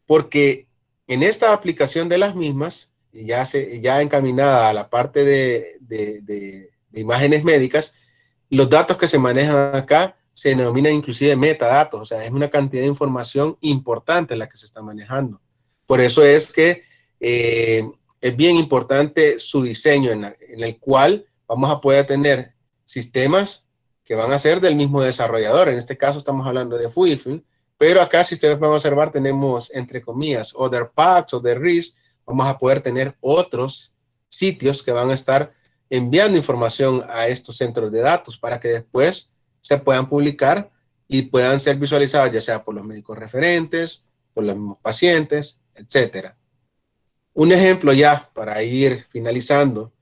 Porque en esta aplicación de las mismas, ya encaminada a la parte de imágenes médicas, los datos que se manejan acá se denominan inclusive metadatos, o sea, es una cantidad de información importante la que se está manejando. Por eso es que es bien importante su diseño en el cual vamos a poder tener sistemas que van a ser del mismo desarrollador. En este caso estamos hablando de Fujifilm, pero acá, si ustedes van a observar, tenemos, entre comillas, other packs, other RIS, vamos a poder tener otros sitios que van a estar enviando información a estos centros de datos para que después se puedan publicar y puedan ser visualizados ya sea por los médicos referentes, por los mismos pacientes, etcétera. Un ejemplo ya para ir finalizando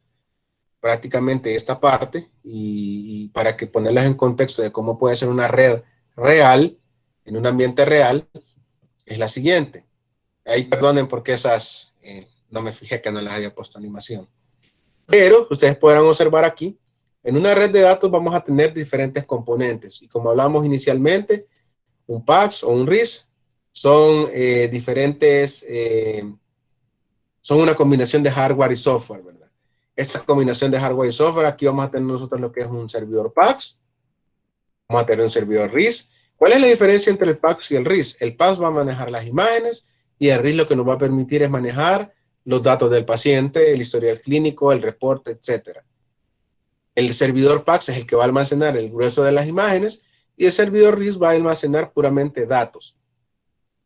prácticamente esta parte y para que ponerlas en contexto de cómo puede ser una red real en un ambiente real es la siguiente. Ahí perdonen porque esas no me fijé que no les había puesto animación. Pero ustedes podrán observar aquí, en una red de datos vamos a tener diferentes componentes. Y como hablamos inicialmente, un PACS o un RIS son son una combinación de hardware y software, ¿verdad? Esta combinación de hardware y software, aquí vamos a tener nosotros lo que es un servidor PACS, vamos a tener un servidor RIS. ¿Cuál es la diferencia entre el PACS y el RIS? El PACS va a manejar las imágenes y el RIS lo que nos va a permitir es manejar los datos del paciente, el historial clínico, el reporte, etc. El servidor PACS es el que va a almacenar el grueso de las imágenes y el servidor RIS va a almacenar puramente datos.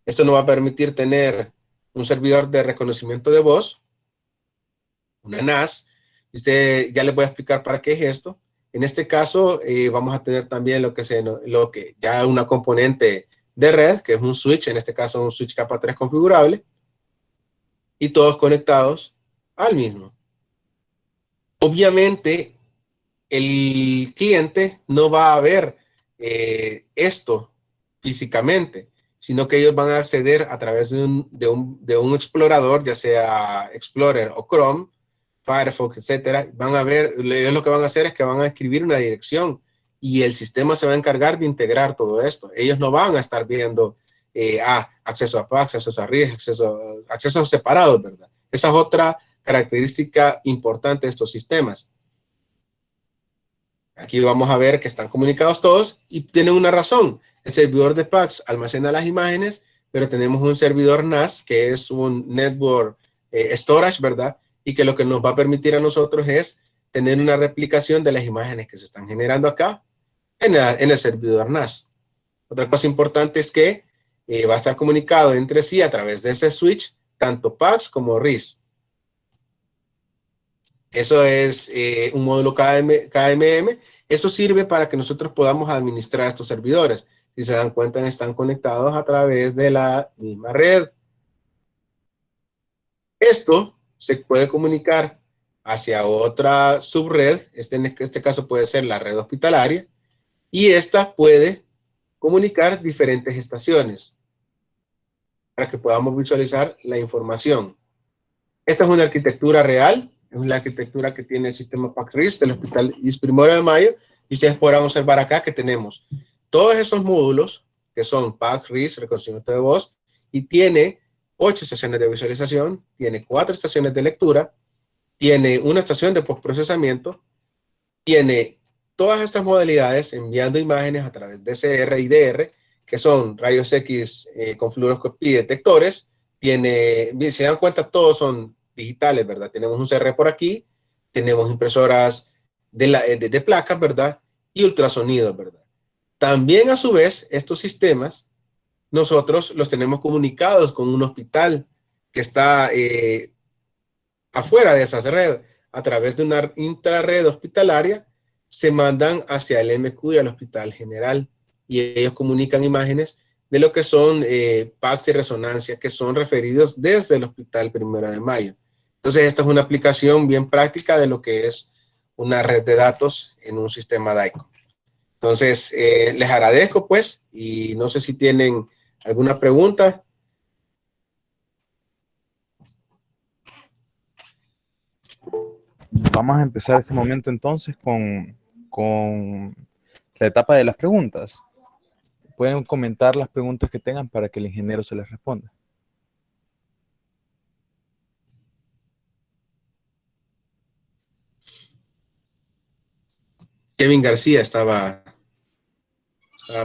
Esto nos va a permitir tener un servidor de reconocimiento de voz, una NAS. Ya les voy a explicar para qué es esto. En este caso, vamos a tener también lo que ya una componente de red, que es un switch, en este caso un switch capa 3 configurable, y todos conectados al mismo. Obviamente, el cliente no va a ver esto físicamente, sino que ellos van a acceder a través de un explorador, ya sea Explorer o Chrome, Firefox, etcétera. Van a ver, ellos lo que van a hacer es que van a escribir una dirección y el sistema se va a encargar de integrar todo esto. Ellos no van a estar viendo acceso a PACS, acceso a RIS, accesos separados, ¿verdad? Esa es otra característica importante de estos sistemas. Aquí vamos a ver que están comunicados todos y tienen una razón. El servidor de PACS almacena las imágenes, pero tenemos un servidor NAS, que es un Network Storage, ¿verdad? Y que lo que nos va a permitir a nosotros es tener una replicación de las imágenes que se están generando acá en el servidor NAS. Otra cosa importante es que va a estar comunicado entre sí a través de ese switch, tanto PACS como RIS. Eso es un módulo KMM. Eso sirve para que nosotros podamos administrar estos servidores. Si se dan cuenta, están conectados a través de la misma red. Esto se puede comunicar hacia otra subred. En este caso puede ser la red hospitalaria. Y esta puede comunicar diferentes estaciones para que podamos visualizar la información. Esta es una arquitectura real. Es la arquitectura que tiene el sistema PACS-RIS del Hospital ISS 1 de Mayo. Y ustedes podrán observar acá que tenemos todos esos módulos que son PACS-RIS, reconocimiento de voz, y tiene 8 estaciones de visualización, tiene 4 estaciones de lectura, tiene una estación de postprocesamiento, tiene todas estas modalidades enviando imágenes a través de CR y DR, que son rayos X con fluoroscopía y detectores. Si se dan cuenta, todos son digitales, ¿verdad? Tenemos un CR por aquí, tenemos impresoras de placas, ¿verdad? Y ultrasonidos, ¿verdad? También, a su vez, estos sistemas, nosotros los tenemos comunicados con un hospital que está afuera de esa red. A través de una intrarred hospitalaria, se mandan hacia el MQ y al Hospital General. Y ellos comunican imágenes de lo que son PACS y resonancia, que son referidos desde el Hospital 1 de Mayo. Entonces, esta es una aplicación bien práctica de lo que es una red de datos en un sistema DICOM. Entonces, les agradezco, pues, y no sé si tienen alguna pregunta. Vamos a empezar este momento entonces con la etapa de las preguntas. Pueden comentar las preguntas que tengan para que el ingeniero se les responda. Kevin García estaba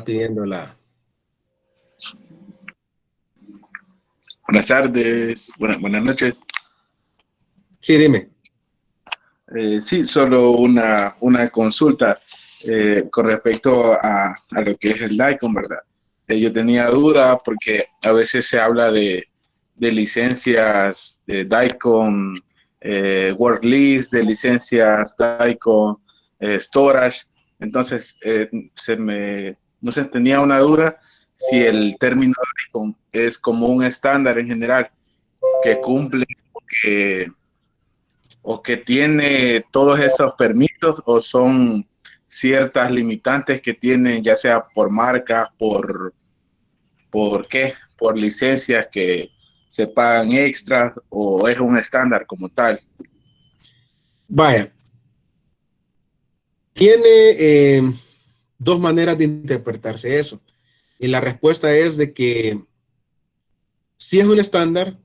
pidiendo la... Buenas tardes, buenas noches. Sí, dime. Sí, solo una consulta con respecto a lo que es el DICOM, ¿verdad? Yo tenía duda porque a veces se habla de de licencias de DICOM Worklist, de licencias DICOM Storage. Entonces, no se tenía una duda si el término DICOM es como un estándar en general que cumple o que tiene todos esos permisos, o son ciertas limitantes que tienen, ya sea por marcas, por licencias que se pagan extras, o es un estándar como tal. Vaya, tiene dos maneras de interpretarse eso. Y la respuesta es de que sí es un estándar,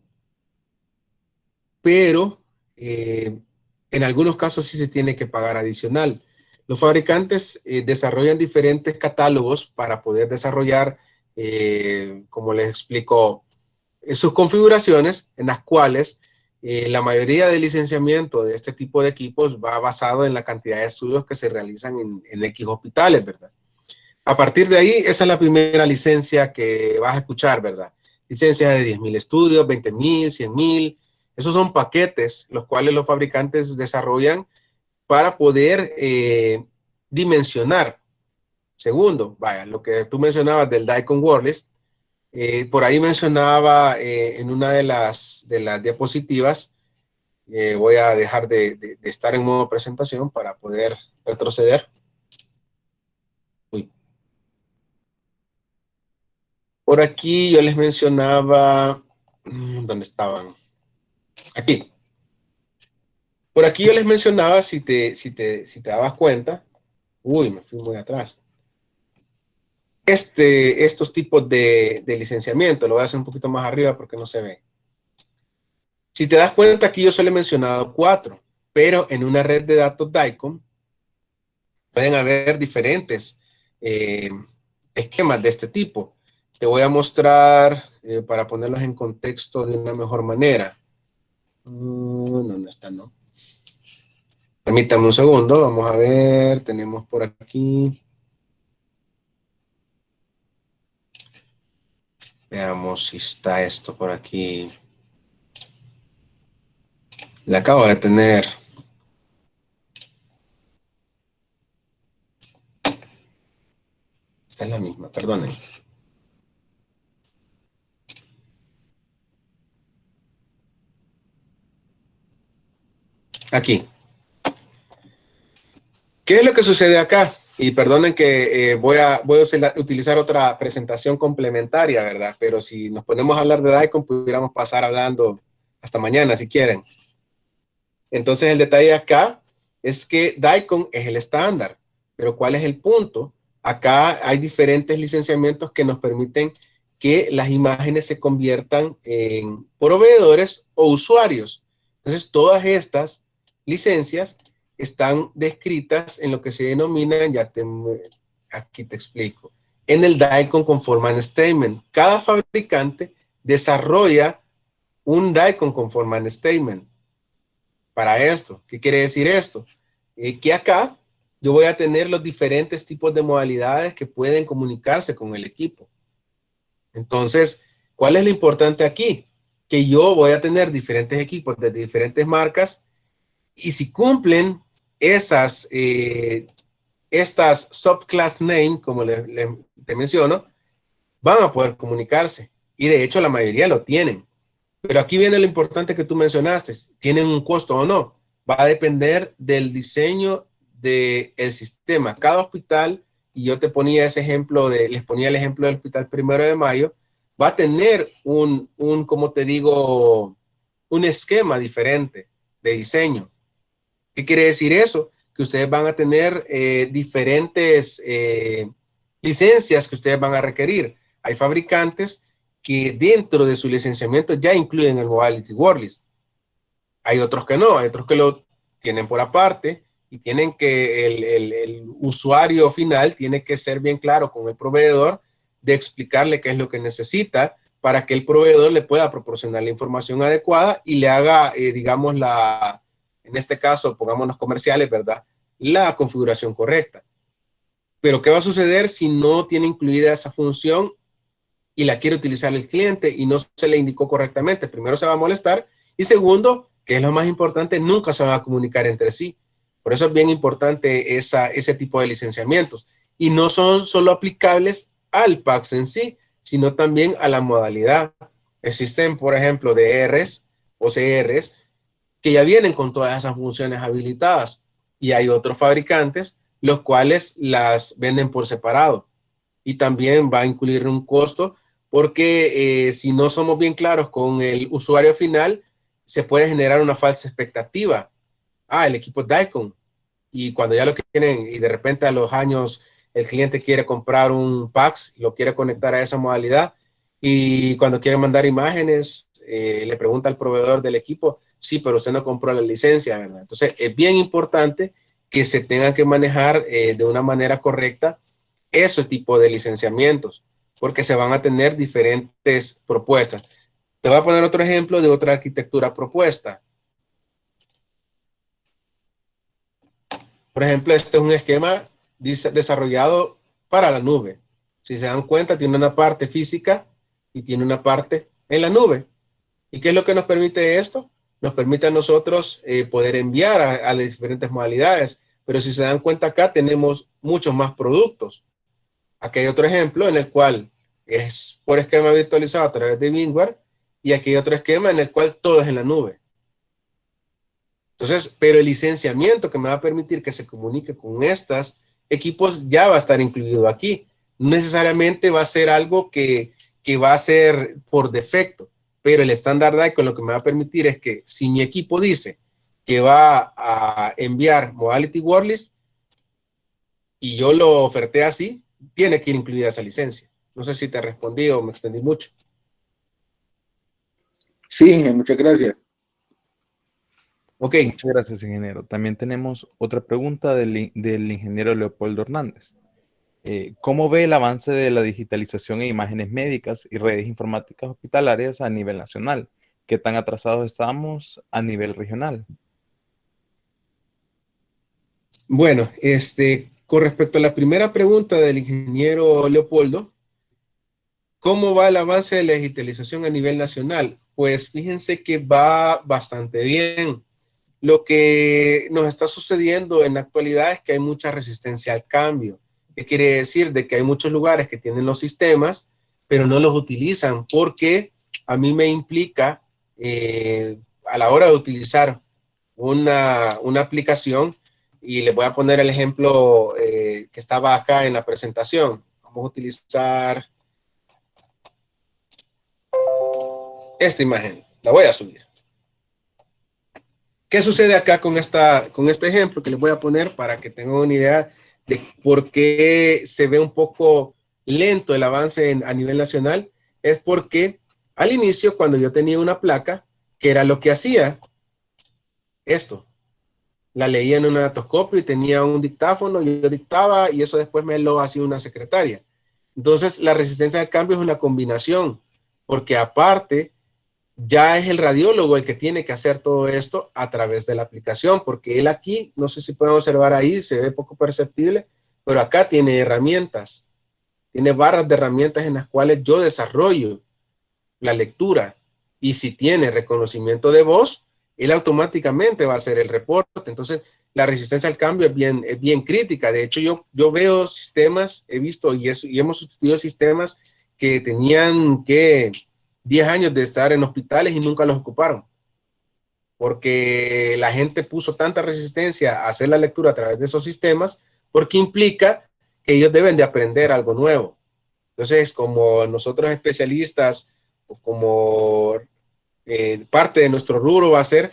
pero en algunos casos sí se tiene que pagar adicional. Los fabricantes desarrollan diferentes catálogos para poder desarrollar, como les explico, sus configuraciones en las cuales la mayoría del licenciamiento de este tipo de equipos va basado en la cantidad de estudios que se realizan en X hospitales, ¿verdad? A partir de ahí, esa es la primera licencia que vas a escuchar, ¿verdad? Licencia de 10,000 estudios, 20,000, 100,000. Esos son paquetes los cuales los fabricantes desarrollan para poder dimensionar. Segundo, vaya, lo que tú mencionabas del DICOM Worklist, por ahí mencionaba en una de las diapositivas, voy a dejar de estar en modo presentación para poder retroceder. Uy. Por aquí yo les mencionaba, ¿dónde estaban? Aquí. Por aquí yo les mencionaba, si te dabas cuenta, uy, me fui muy atrás. Estos tipos de licenciamiento, lo voy a hacer un poquito más arriba porque no se ve. Si te das cuenta, aquí yo solo he mencionado 4, pero en una red de datos DICOM pueden haber diferentes esquemas de este tipo. Te voy a mostrar para ponerlos en contexto de una mejor manera. No está, no. Permítame un segundo, vamos a ver, tenemos por aquí. Veamos si está esto por aquí. Le acabo de tener. Esta es la misma, perdonen. Aquí. ¿Qué es lo que sucede acá? Y perdonen que voy a utilizar otra presentación complementaria, ¿verdad? Pero si nos ponemos a hablar de DICOM, pudiéramos pasar hablando hasta mañana, si quieren. Entonces, el detalle acá es que DICOM es el estándar. Pero ¿cuál es el punto? Acá hay diferentes licenciamientos que nos permiten que las imágenes se conviertan en proveedores o usuarios. Entonces, todas estas licencias están descritas en lo que se denominan, aquí te explico, en el DICOM Conformance Statement. Cada fabricante desarrolla un DICOM Conformance Statement para esto. ¿Qué quiere decir esto? Que acá yo voy a tener los diferentes tipos de modalidades que pueden comunicarse con el equipo. Entonces, ¿cuál es lo importante aquí? Que yo voy a tener diferentes equipos de diferentes marcas, y si cumplen estas subclass name, como te menciono, van a poder comunicarse. Y de hecho la mayoría lo tienen. Pero aquí viene lo importante que tú mencionaste. ¿Tienen un costo o no? Va a depender del diseño del sistema. Cada hospital, y yo te ponía ese ejemplo, les ponía el ejemplo del Hospital 1 de Mayo, va a tener como te digo, un esquema diferente de diseño. ¿Qué quiere decir eso? Que ustedes van a tener diferentes licencias que ustedes van a requerir. Hay fabricantes que dentro de su licenciamiento ya incluyen el Modality Worklist. Hay otros que no, hay otros que lo tienen por aparte, y tienen que el usuario final tiene que ser bien claro con el proveedor de explicarle qué es lo que necesita para que el proveedor le pueda proporcionar la información adecuada y le haga, digamos, en este caso, pongámonos comerciales, ¿verdad?, la configuración correcta. Pero ¿qué va a suceder si no tiene incluida esa función y la quiere utilizar el cliente y no se le indicó correctamente, primero se va a molestar y segundo, que es lo más importante, nunca se van a comunicar entre sí. Por eso es bien importante ese tipo de licenciamientos. Y no son solo aplicables al PACS en sí, sino también a la modalidad. Existen, por ejemplo, DRs o CRs que ya vienen con todas esas funciones habilitadas y hay otros fabricantes los cuales las venden por separado y también va a incluir un costo porque si no somos bien claros con el usuario final, se puede generar una falsa expectativa. El equipo es Dicom y cuando ya lo quieren y de repente a los años el cliente quiere comprar un PACS, lo quiere conectar a esa modalidad y cuando quiere mandar imágenes, le pregunta al proveedor del equipo, sí, pero usted no compró la licencia, ¿verdad? Entonces es bien importante que se tengan que manejar de una manera correcta esos tipos de licenciamientos, porque se van a tener diferentes propuestas. Te voy a poner otro ejemplo de otra arquitectura propuesta. Por ejemplo, este es un esquema desarrollado para la nube. Si se dan cuenta, tiene una parte física y tiene una parte en la nube. ¿Y qué es lo que nos permite esto? Nos permite a nosotros poder enviar a las diferentes modalidades. Pero si se dan cuenta acá, tenemos muchos más productos. Aquí hay otro ejemplo en el cual es por esquema virtualizado a través de VMware y aquí hay otro esquema en el cual todo es en la nube. Entonces, pero el licenciamiento que me va a permitir que se comunique con estos equipos ya va a estar incluido aquí. No necesariamente va a ser algo que va a ser por defecto, pero el estándar DICOM lo que me va a permitir es que si mi equipo dice que va a enviar Modality Worldlist y yo lo oferté así, tiene que ir incluida esa licencia. No sé si te respondí o me extendí mucho. Sí, muchas gracias. Ok. Muchas gracias, ingeniero. También tenemos otra pregunta del ingeniero Leopoldo Hernández. ¿Cómo ve el avance de la digitalización en imágenes médicas y redes informáticas hospitalarias a nivel nacional? ¿Qué tan atrasados estamos a nivel regional? Bueno, con respecto a la primera pregunta del ingeniero Leopoldo, ¿cómo va el avance de la digitalización a nivel nacional? Pues fíjense que va bastante bien. Lo que nos está sucediendo en la actualidad es que hay mucha resistencia al cambio. ¿Qué quiere decir? De que hay muchos lugares que tienen los sistemas, pero no los utilizan porque a mí me implica a la hora de utilizar una aplicación, y les voy a poner el ejemplo que estaba acá en la presentación. Vamos a utilizar esta imagen. La voy a subir. ¿Qué sucede acá con este ejemplo que les voy a poner para que tengan una idea de por qué se ve un poco lento el avance a nivel nacional? Es porque al inicio, cuando yo tenía una placa, ¿qué era lo que hacía? Esto. La leía en un datoscopio y tenía un dictáfono, y yo dictaba y eso después me lo hacía una secretaria. Entonces, la resistencia al cambio es una combinación, porque aparte, ya es el radiólogo el que tiene que hacer todo esto a través de la aplicación, porque él aquí, no sé si pueden observar ahí, se ve poco perceptible, pero acá tiene herramientas, tiene barras de herramientas en las cuales yo desarrollo la lectura, y si tiene reconocimiento de voz, él automáticamente va a hacer el reporte. Entonces, la resistencia al cambio es bien crítica. De hecho, yo veo sistemas, he visto y hemos sustituido sistemas que tenían que 10 años de estar en hospitales y nunca los ocuparon, porque la gente puso tanta resistencia a hacer la lectura a través de esos sistemas, porque implica que ellos deben de aprender algo nuevo. Entonces, como nosotros especialistas, o como parte de nuestro rubro va a ser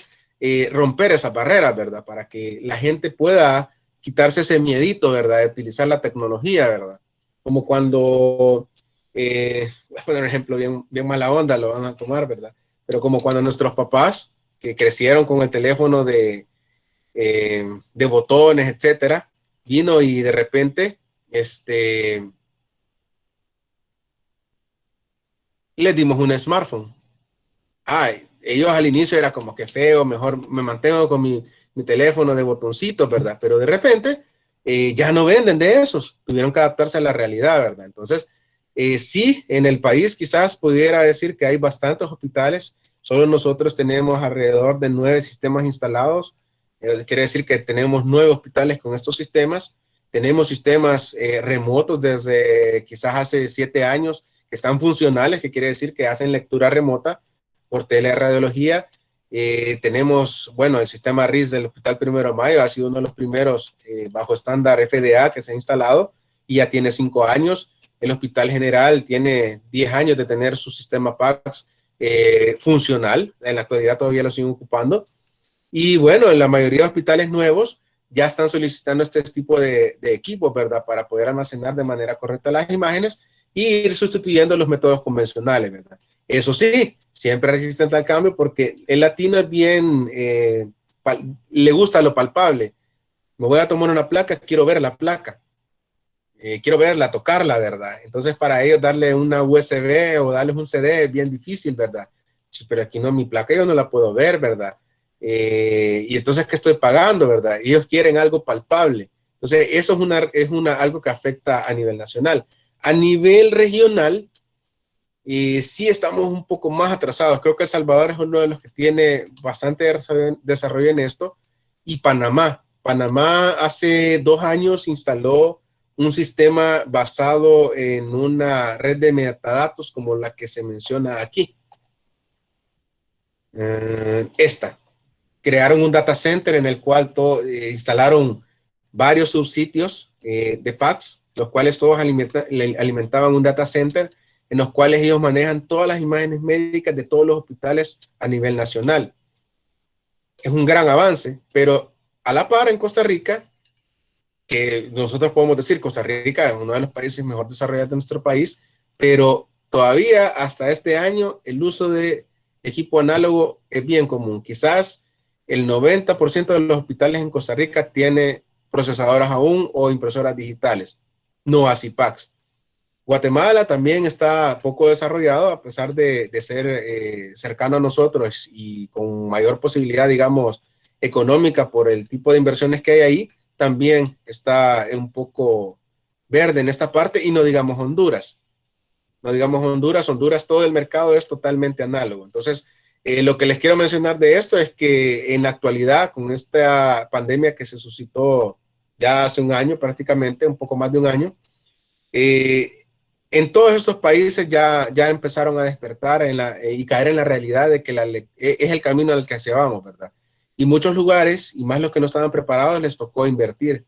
romper esas barreras, ¿verdad? Para que la gente pueda quitarse ese miedito, ¿verdad? De utilizar la tecnología, ¿verdad? Como cuando, voy a poner un ejemplo bien mala onda, lo van a tomar, ¿verdad? Pero como cuando nuestros papás, que crecieron con el teléfono de botones, etcétera, vino y de repente, les dimos un smartphone. Ellos al inicio era como que feo, mejor me mantengo con mi teléfono de botoncitos, ¿verdad? Pero de repente ya no venden de esos, tuvieron que adaptarse a la realidad, ¿verdad? Entonces, Sí, en el país quizás pudiera decir que hay bastantes hospitales. Solo nosotros tenemos alrededor de 9 sistemas instalados. Quiere decir que tenemos 9 hospitales con estos sistemas. Tenemos sistemas remotos desde quizás hace 7 años que están funcionales, que quiere decir que hacen lectura remota por teleradiología. Tenemos, bueno, el sistema RIS del Hospital Primero de Mayo ha sido uno de los primeros bajo estándar FDA que se ha instalado y ya tiene 5 años. El Hospital General tiene 10 años de tener su sistema PACS funcional. En la actualidad todavía lo siguen ocupando. Y bueno, en la mayoría de hospitales nuevos ya están solicitando este tipo de equipos, ¿verdad? Para poder almacenar de manera correcta las imágenes y ir sustituyendo los métodos convencionales, ¿verdad? Eso sí, siempre resistente al cambio porque el latino es bien, le gusta lo palpable. Me voy a tomar una placa, quiero ver la placa. Quiero verla, tocarla, ¿verdad? Entonces, para ellos darle una USB o darles un CD es bien difícil, ¿verdad? Sí, pero aquí no, mi placa yo no la puedo ver, ¿verdad? Y entonces, ¿qué estoy pagando, verdad? Ellos quieren algo palpable. Entonces, eso es algo que afecta a nivel nacional. A nivel regional, sí estamos un poco más atrasados. Creo que El Salvador es uno de los que tiene bastante desarrollo en esto. Y Panamá. Panamá hace 2 años instaló un sistema basado en una red de metadatos como la que se menciona aquí. Crearon un data center en el cual instalaron varios subsitios de PACS, los cuales todos alimentaban un data center en los cuales ellos manejan todas las imágenes médicas de todos los hospitales a nivel nacional. Es un gran avance, pero a la par en Costa Rica, que nosotros podemos decir Costa Rica es uno de los países mejor desarrollados de nuestro país, pero todavía hasta este año el uso de equipo análogo es bien común. Quizás el 90% de los hospitales en Costa Rica tiene procesadoras aún o impresoras digitales, no así PACS. Guatemala también está poco desarrollado a pesar de ser cercano a nosotros y con mayor posibilidad, digamos, económica por el tipo de inversiones que hay ahí. También está un poco verde en esta parte y no digamos Honduras. No digamos Honduras, todo el mercado es totalmente análogo. Entonces, lo que les quiero mencionar de esto es que en la actualidad, con esta pandemia que se suscitó ya hace un año prácticamente, un poco más de un año, en todos estos países ya empezaron a despertar y caer en la realidad de que es el camino al que hacia vamos, ¿verdad? Y muchos lugares, y más los que no estaban preparados, les tocó invertir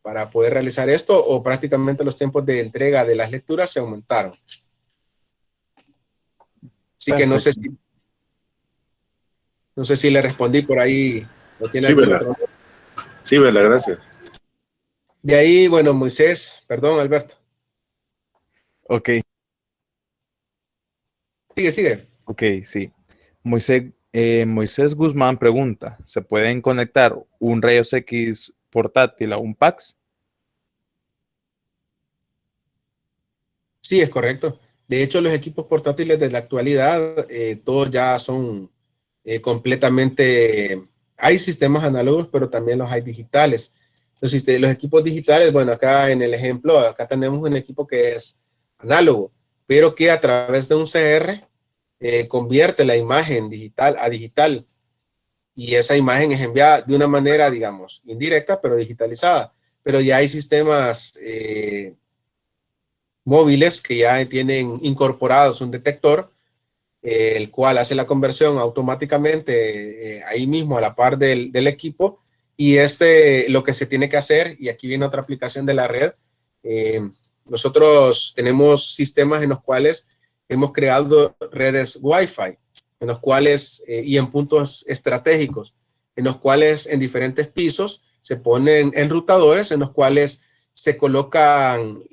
para poder realizar esto o prácticamente los tiempos de entrega de las lecturas se aumentaron. Así que no sé si le respondí por ahí. ¿No tiene Sí, ¿verdad? Sí, ¿verdad? Gracias. De ahí, bueno, Moisés, perdón, Alberto. Ok, Sigue. ok, sí. Moisés Guzmán pregunta, ¿se pueden conectar un rayos X portátil a un PACS? Sí, es correcto. De hecho, los equipos portátiles de la actualidad, todos ya son completamente, hay sistemas análogos, pero también los hay digitales. Entonces, los equipos digitales, bueno, acá en el ejemplo, acá tenemos un equipo que es análogo, pero que a través de un CR convierte la imagen digital a digital y esa imagen es enviada de una manera, digamos, indirecta, pero digitalizada. Pero ya hay sistemas móviles que ya tienen incorporados un detector, el cual hace la conversión automáticamente ahí mismo a la par del equipo. Y lo que se tiene que hacer, y aquí viene otra aplicación de la red, nosotros tenemos sistemas en los cuales hemos creado redes Wi-Fi, en los cuales, y en puntos estratégicos, en los cuales en diferentes pisos se ponen enrutadores en los cuales se colocan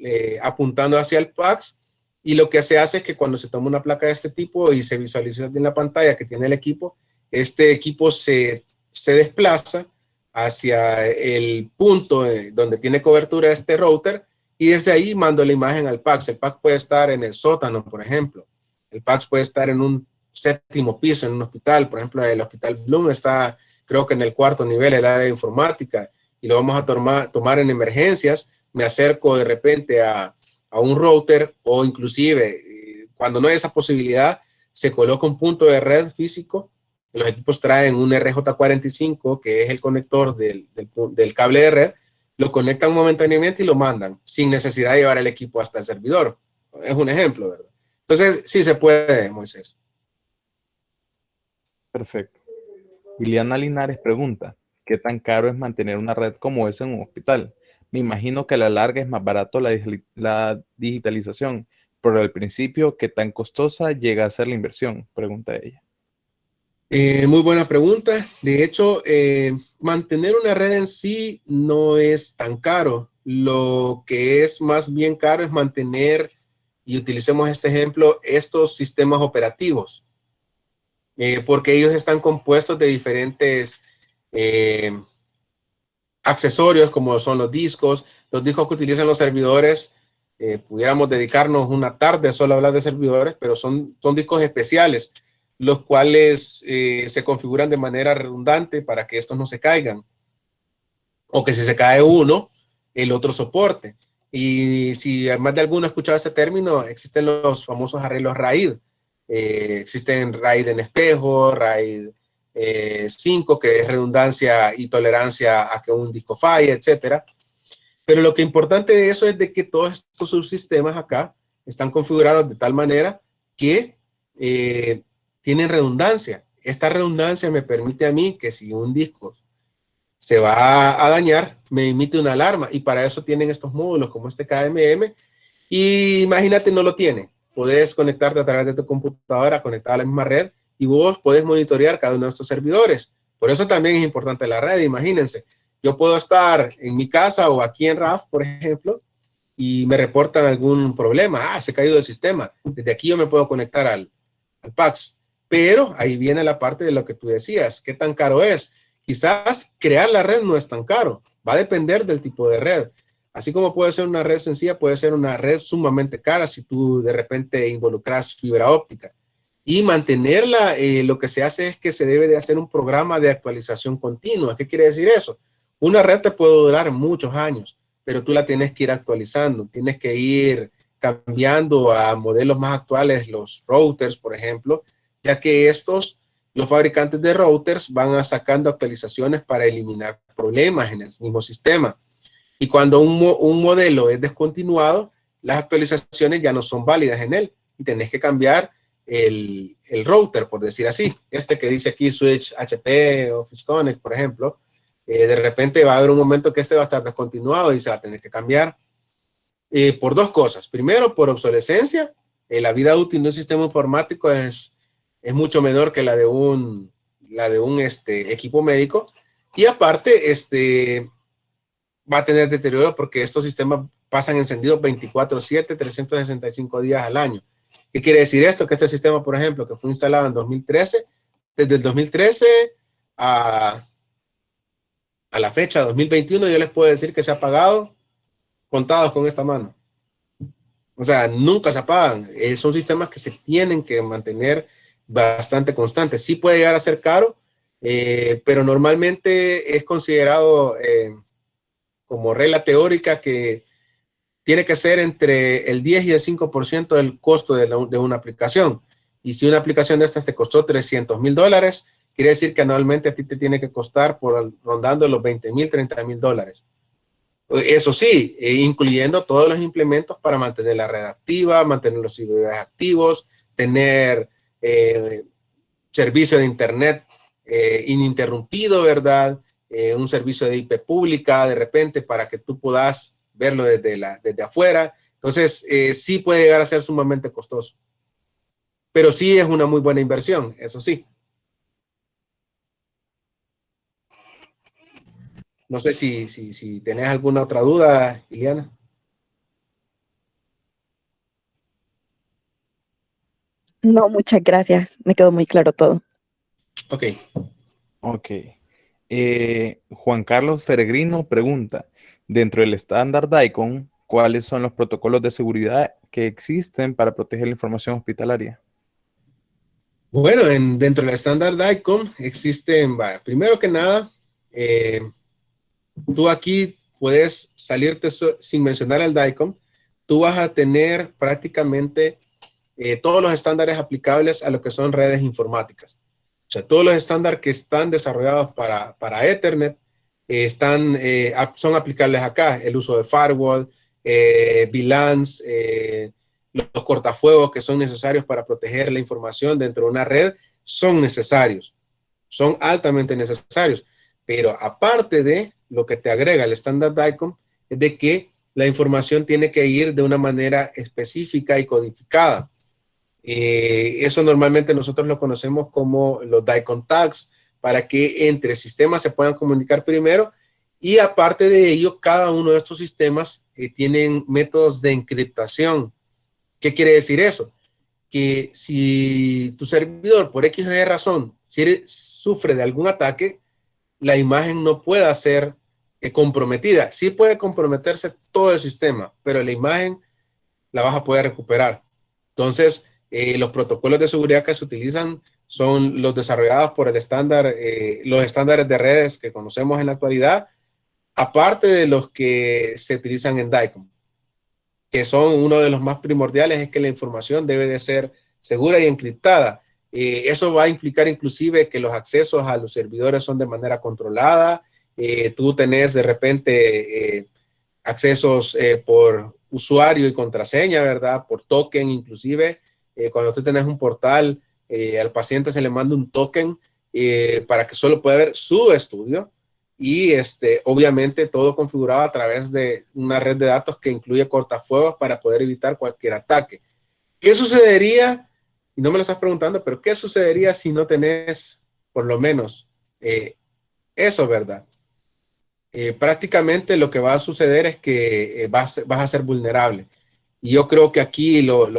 apuntando hacia el PACS, y lo que se hace es que cuando se toma una placa de este tipo y se visualiza en la pantalla que tiene el equipo, este equipo se desplaza hacia el punto donde tiene cobertura este router y desde ahí mando la imagen al PACS. El PACS puede estar en el sótano, por ejemplo. El PACS puede estar en un 7º piso, en un hospital. Por ejemplo, el Hospital Bloom está, creo que en el 4º nivel, el área de informática, y lo vamos a tomar en emergencias. Me acerco de repente a a un router, o inclusive cuando no hay esa posibilidad, se coloca un punto de red físico. Los equipos traen un RJ45, que es el conector del cable de red, lo conectan momentáneamente y lo mandan, sin necesidad de llevar el equipo hasta el servidor. Es un ejemplo, ¿verdad? Entonces, sí se puede, Moisés. Perfecto. Liliana Linares pregunta, ¿qué tan caro es mantener una red como esa en un hospital? Me imagino que a la larga es más barato la digitalización, pero al principio, ¿qué tan costosa llega a ser la inversión? Pregunta ella. Muy buena pregunta. De hecho, mantener una red en sí no es tan caro. Lo que es más bien caro es mantener, y utilicemos este ejemplo, estos sistemas operativos, porque ellos están compuestos de diferentes accesorios, como son los discos que utilizan los servidores. Pudiéramos dedicarnos una tarde solo a hablar de servidores, pero son discos especiales, los cuales se configuran de manera redundante para que estos no se caigan, o que si se cae uno, el otro soporte. Y si además de alguno ha escuchado este término, existen los famosos arreglos RAID. Existen RAID en espejo, RAID 5, que es redundancia y tolerancia a que un disco falle, etcétera. Pero lo que es importante de eso es de que todos estos subsistemas acá están configurados de tal manera que tienen redundancia. Esta redundancia me permite a mí que si un disco se va a dañar, me emite una alarma, y para eso tienen estos módulos como este KMM. Y imagínate, no lo tiene. Puedes conectarte a través de tu computadora conectada a la misma red, y vos podés monitorear cada uno de estos servidores. Por eso también es importante la red. Imagínense, yo puedo estar en mi casa o aquí en RAF, por ejemplo, y me reportan algún problema. Se ha caído el sistema. Desde aquí yo me puedo conectar al PAX. Pero ahí viene la parte de lo que tú decías. ¿Qué tan caro es? Quizás crear la red no es tan caro. Va a depender del tipo de red. Así como puede ser una red sencilla, puede ser una red sumamente cara si tú de repente involucras fibra óptica. Y mantenerla, lo que se hace es que se debe de hacer un programa de actualización continua. ¿Qué quiere decir eso? Una red te puede durar muchos años, pero tú la tienes que ir actualizando, tienes que ir cambiando a modelos más actuales, los routers, por ejemplo, ya que los fabricantes de routers van sacando actualizaciones para eliminar problemas en el mismo sistema. Y cuando un modelo es descontinuado, las actualizaciones ya no son válidas en él y tenés que cambiar el router, por decir así. Este que dice aquí Switch HP Office Connect, por ejemplo, de repente va a haber un momento que este va a estar descontinuado y se va a tener que cambiar por dos cosas. Primero, por obsolescencia. La vida útil de un sistema informático es mucho menor que la de un equipo médico. Y aparte, va a tener deterioro porque estos sistemas pasan encendidos 24/7, 365 días al año. ¿Qué quiere decir esto? Que este sistema, por ejemplo, que fue instalado en 2013, desde el 2013 a la fecha 2021, yo les puedo decir que se ha apagado contados con esta mano. O sea, nunca se apagan. Son sistemas que se tienen que mantener bastante constantes. Sí puede llegar a ser caro, pero normalmente es considerado como regla teórica que tiene que ser entre el 10 y el 5% del costo de una aplicación. Y si una aplicación de estas te costó $300,000, quiere decir que anualmente a ti te tiene que costar rondando los $20,000, $30,000. Eso sí, incluyendo todos los implementos para mantener la red activa, mantener los servidores activos, tener servicio de internet ininterrumpido, ¿verdad? Un servicio de IP pública de repente para que tú puedas verlo desde afuera. Entonces, sí puede llegar a ser sumamente costoso. Pero sí es una muy buena inversión, eso sí. No sé si tenés alguna otra duda, Iliana. No, muchas gracias. Me quedó muy claro todo. Ok. Ok. Juan Carlos Feregrino pregunta, dentro del estándar DICOM, ¿cuáles son los protocolos de seguridad que existen para proteger la información hospitalaria? Bueno, dentro del estándar DICOM existen, primero que nada, tú aquí puedes salirte sin mencionar el DICOM, tú vas a tener prácticamente todos los estándares aplicables a lo que son redes informáticas. O sea, todos los estándares que están desarrollados para Ethernet son aplicables acá. El uso de firewall, VLANs, los cortafuegos que son necesarios para proteger la información dentro de una red son necesarios. Son altamente necesarios. Pero aparte de lo que te agrega el estándar DICOM, es de que la información tiene que ir de una manera específica y codificada. Eso normalmente nosotros lo conocemos como los DICOM tags, para que entre sistemas se puedan comunicar primero, y aparte de ello, cada uno de estos sistemas tienen métodos de encriptación. ¿Qué quiere decir eso? Que si tu servidor por X o Y razón sufre de algún ataque, la imagen no pueda ser comprometida. Sí puede comprometerse todo el sistema, pero la imagen la vas a poder recuperar. Entonces, los protocolos de seguridad que se utilizan son los desarrollados por el estándar, los estándares de redes que conocemos en la actualidad, aparte de los que se utilizan en DICOM, que son uno de los más primordiales, es que la información debe de ser segura y encriptada. Eso va a implicar inclusive que los accesos a los servidores son de manera controlada. Tú tenés de repente accesos por usuario y contraseña, ¿verdad? Por token inclusive. Cuando tú tenés un portal, al paciente se le manda un token para que solo pueda ver su estudio, y obviamente todo configurado a través de una red de datos que incluye cortafuegos para poder evitar cualquier ataque. ¿Qué sucedería? Y no me lo estás preguntando, pero ¿qué sucedería si no tenés por lo menos eso, verdad? Prácticamente lo que va a suceder es que vas a ser vulnerable. Y yo creo que aquí lo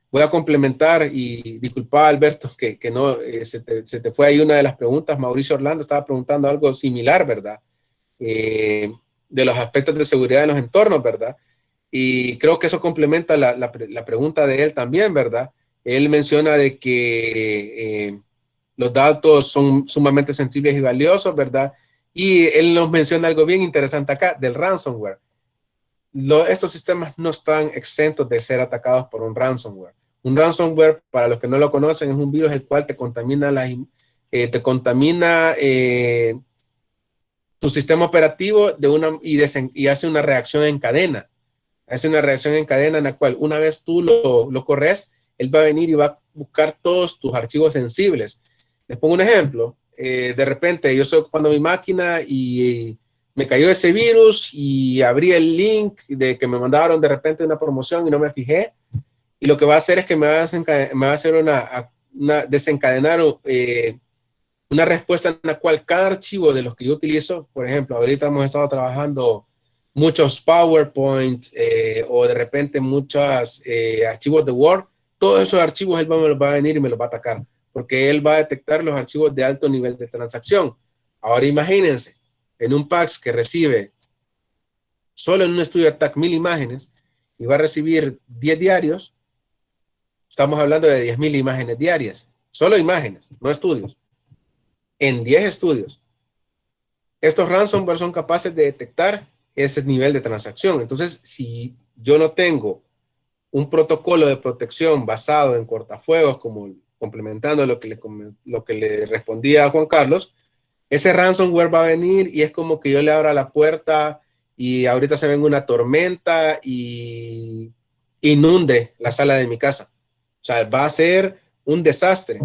voy a complementar, y disculpa, Alberto, que no se te fue ahí una de las preguntas. Mauricio Orlando estaba preguntando algo similar, ¿verdad? De los aspectos de seguridad en los entornos, ¿verdad? Y creo que eso complementa la pregunta de él también, ¿verdad? Él menciona de que los datos son sumamente sensibles y valiosos, ¿verdad? Y él nos menciona algo bien interesante acá, del ransomware. Estos sistemas no están exentos de ser atacados por un ransomware. Un ransomware, para los que no lo conocen, es un virus el cual te contamina, tu sistema operativo y hace una reacción en cadena. Hace una reacción en cadena en la cual una vez tú lo corres, él va a venir y va a buscar todos tus archivos sensibles. Les pongo un ejemplo. De repente yo estoy ocupando mi máquina y me cayó ese virus y abrí el link de que me mandaron de repente una promoción y no me fijé. Y lo que va a hacer es que me va a hacer desencadenar una respuesta en la cual cada archivo de los que yo utilizo, por ejemplo, ahorita hemos estado trabajando muchos PowerPoint o de repente muchos archivos de Word, todos esos archivos él me los va a venir y me los va a atacar, porque él va a detectar los archivos de alto nivel de transacción. Ahora imagínense, en un PAX que recibe solo en un estudio ATT&CK 1000 imágenes y va a recibir 10 diarios, estamos hablando de 10,000 imágenes diarias, solo imágenes, no estudios, en 10 estudios. Estos ransomware son capaces de detectar ese nivel de transacción. Entonces, si yo no tengo un protocolo de protección basado en cortafuegos, como complementando lo que le respondía a Juan Carlos, ese ransomware va a venir y es como que yo le abra la puerta y ahorita se venga una tormenta y inunde la sala de mi casa. O sea, va a ser un desastre.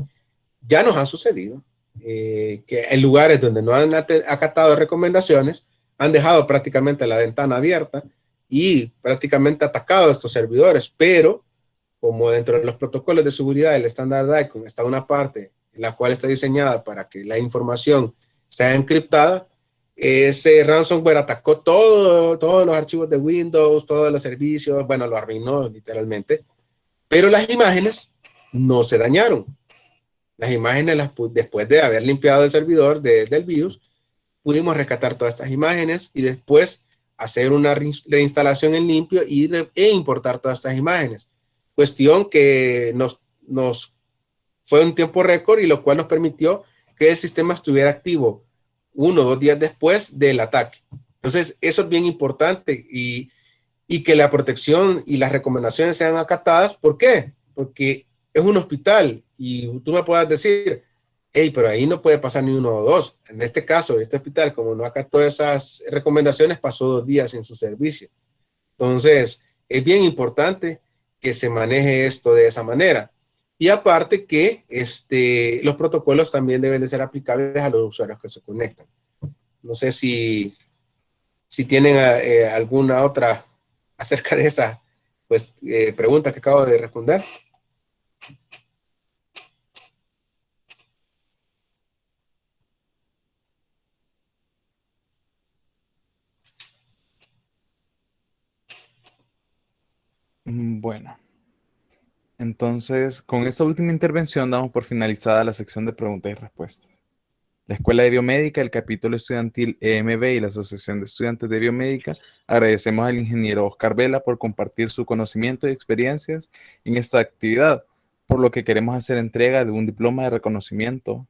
Ya nos ha sucedido que en lugares donde no han acatado recomendaciones, han dejado prácticamente la ventana abierta y prácticamente atacado a estos servidores, pero como dentro de los protocolos de seguridad del estándar DICOM está una parte en la cual está diseñada para que la información sea encriptada, ese ransomware atacó todos los archivos de Windows, todos los servicios, bueno, lo arruinó literalmente, pero las imágenes no se dañaron. Las imágenes, después de haber limpiado el servidor del virus, pudimos rescatar todas estas imágenes y después hacer una reinstalación en limpio e importar todas estas imágenes. Cuestión que nos fue un tiempo récord y lo cual nos permitió que el sistema estuviera activo 1 o 2 días después del ataque. Entonces, eso es bien importante y y que la protección y las recomendaciones sean acatadas. ¿Por qué? Porque es un hospital y tú me puedas decir, hey, pero ahí no puede pasar ni 1 o 2. En este caso, este hospital, como no acató esas recomendaciones, pasó 2 días en su servicio. Entonces, es bien importante que se maneje esto de esa manera. Y aparte que los protocolos también deben de ser aplicables a los usuarios que se conectan. No sé si tienen alguna otra acerca de esa pregunta que acabo de responder. Bueno, entonces con esta última intervención damos por finalizada la sección de preguntas y respuestas. La Escuela de Biomédica, el capítulo estudiantil EMB y la Asociación de Estudiantes de Biomédica agradecemos al ingeniero Oscar Vela por compartir su conocimiento y experiencias en esta actividad, por lo que queremos hacer entrega de un diploma de reconocimiento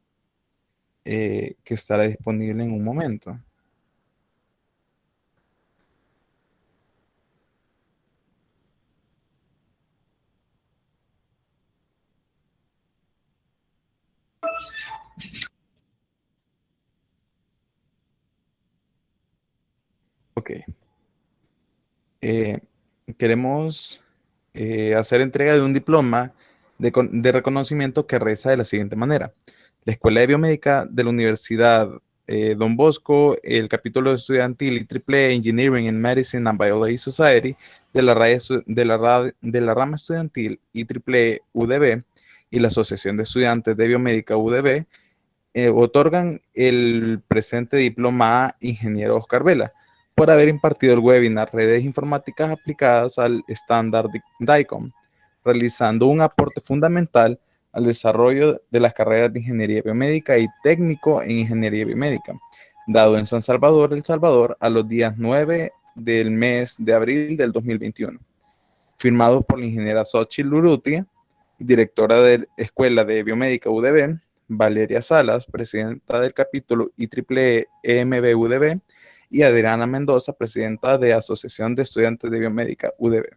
que estará disponible en un momento. Ok. Queremos hacer entrega de un diploma de reconocimiento que reza de la siguiente manera. La Escuela de Biomédica de la Universidad Don Bosco, el capítulo estudiantil IEEE Engineering and Medicine and Biology Society de la rama estudiantil IEEE UDB y la Asociación de Estudiantes de Biomédica UDB otorgan el presente diploma a Ingeniero Oscar Vela por haber impartido el webinar Redes Informáticas aplicadas al estándar DICOM, realizando un aporte fundamental al desarrollo de las carreras de Ingeniería Biomédica y Técnico en Ingeniería Biomédica, dado en San Salvador, El Salvador, a los días 9 del mes de abril del 2021. Firmado por la ingeniera Xochitl Urrutia, directora de la Escuela de Biomédica UDB, Valeria Salas, presidenta del capítulo IEEE EMB UDB, y Adriana Mendoza, presidenta de Asociación de Estudiantes de Biomédica UDB.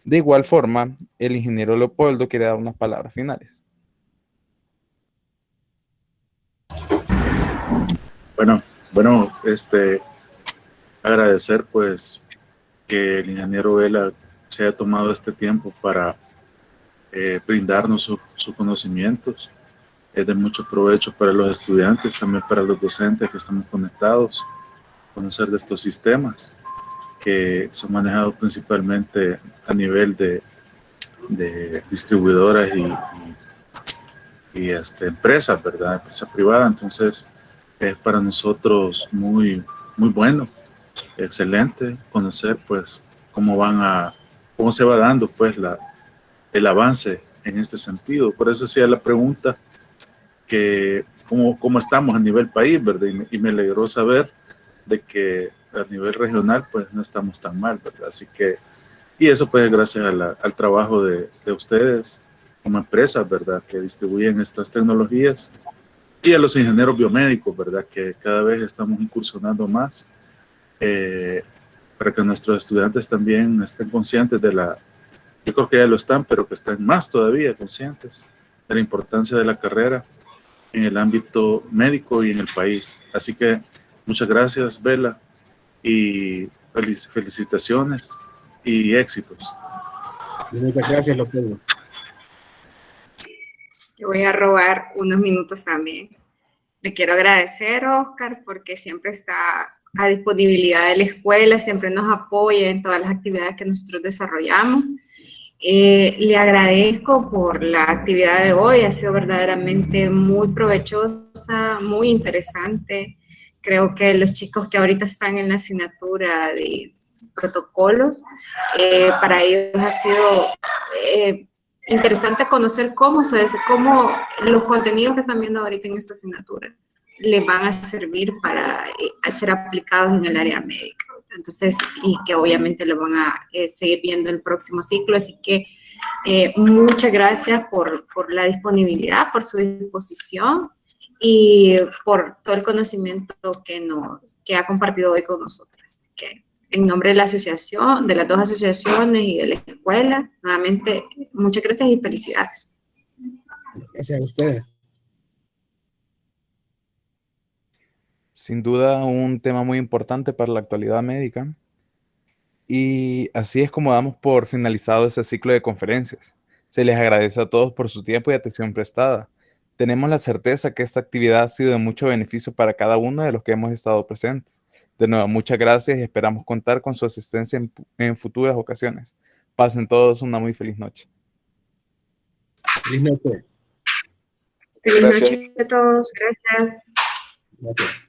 De igual forma, el ingeniero Leopoldo quiere dar unas palabras finales. Bueno, agradecer pues que el ingeniero Vela se haya tomado este tiempo para brindarnos sus conocimientos. Es de mucho provecho para los estudiantes, también para los docentes que estamos conectados, conocer de estos sistemas que son manejados principalmente a nivel de distribuidoras y empresas, ¿verdad? Empresa privada. Entonces es para nosotros muy bueno, excelente conocer pues cómo se va dando pues el avance en este sentido. Por eso hacía la pregunta que cómo estamos a nivel país, ¿verdad? Y me alegró saber de que a nivel regional pues no estamos tan mal, ¿verdad? Así que, y eso pues gracias al trabajo de ustedes como empresas, ¿verdad? Que distribuyen estas tecnologías, y a los ingenieros biomédicos, ¿verdad? Que cada vez estamos incursionando más para que nuestros estudiantes también estén conscientes yo creo que ya lo están, pero que estén más todavía conscientes de la importancia de la carrera en el ámbito médico y en el país. Así que muchas gracias, Vela, y felicitaciones y éxitos. Muchas gracias, Leopoldo. Yo voy a robar unos minutos también. Le quiero agradecer, Oscar, porque siempre está a disponibilidad de la escuela, siempre nos apoya en todas las actividades que nosotros desarrollamos. Le agradezco por la actividad de hoy, ha sido verdaderamente muy provechosa, muy interesante. Creo que los chicos que ahorita están en la asignatura de protocolos, para ellos ha sido interesante conocer cómo los contenidos que están viendo ahorita en esta asignatura les van a servir para ser aplicados en el área médica. Entonces, y que obviamente lo van a seguir viendo en el próximo ciclo. Así que muchas gracias por la disponibilidad, por su disposición y por todo el conocimiento que ha compartido hoy con nosotros. Así que en nombre de la asociación, de las dos asociaciones y de la escuela. Nuevamente, muchas gracias y felicidades. Gracias a ustedes. Sin duda un tema muy importante para la actualidad médica. Y así es como damos por finalizado este ciclo de conferencias. Se les agradece a todos por su tiempo y atención prestada. Tenemos la certeza que esta actividad ha sido de mucho beneficio para cada uno de los que hemos estado presentes. De nuevo, muchas gracias y esperamos contar con su asistencia en futuras ocasiones. Pasen todos una muy feliz noche. Feliz noche. Feliz Gracias. noche a todos. Gracias. Gracias.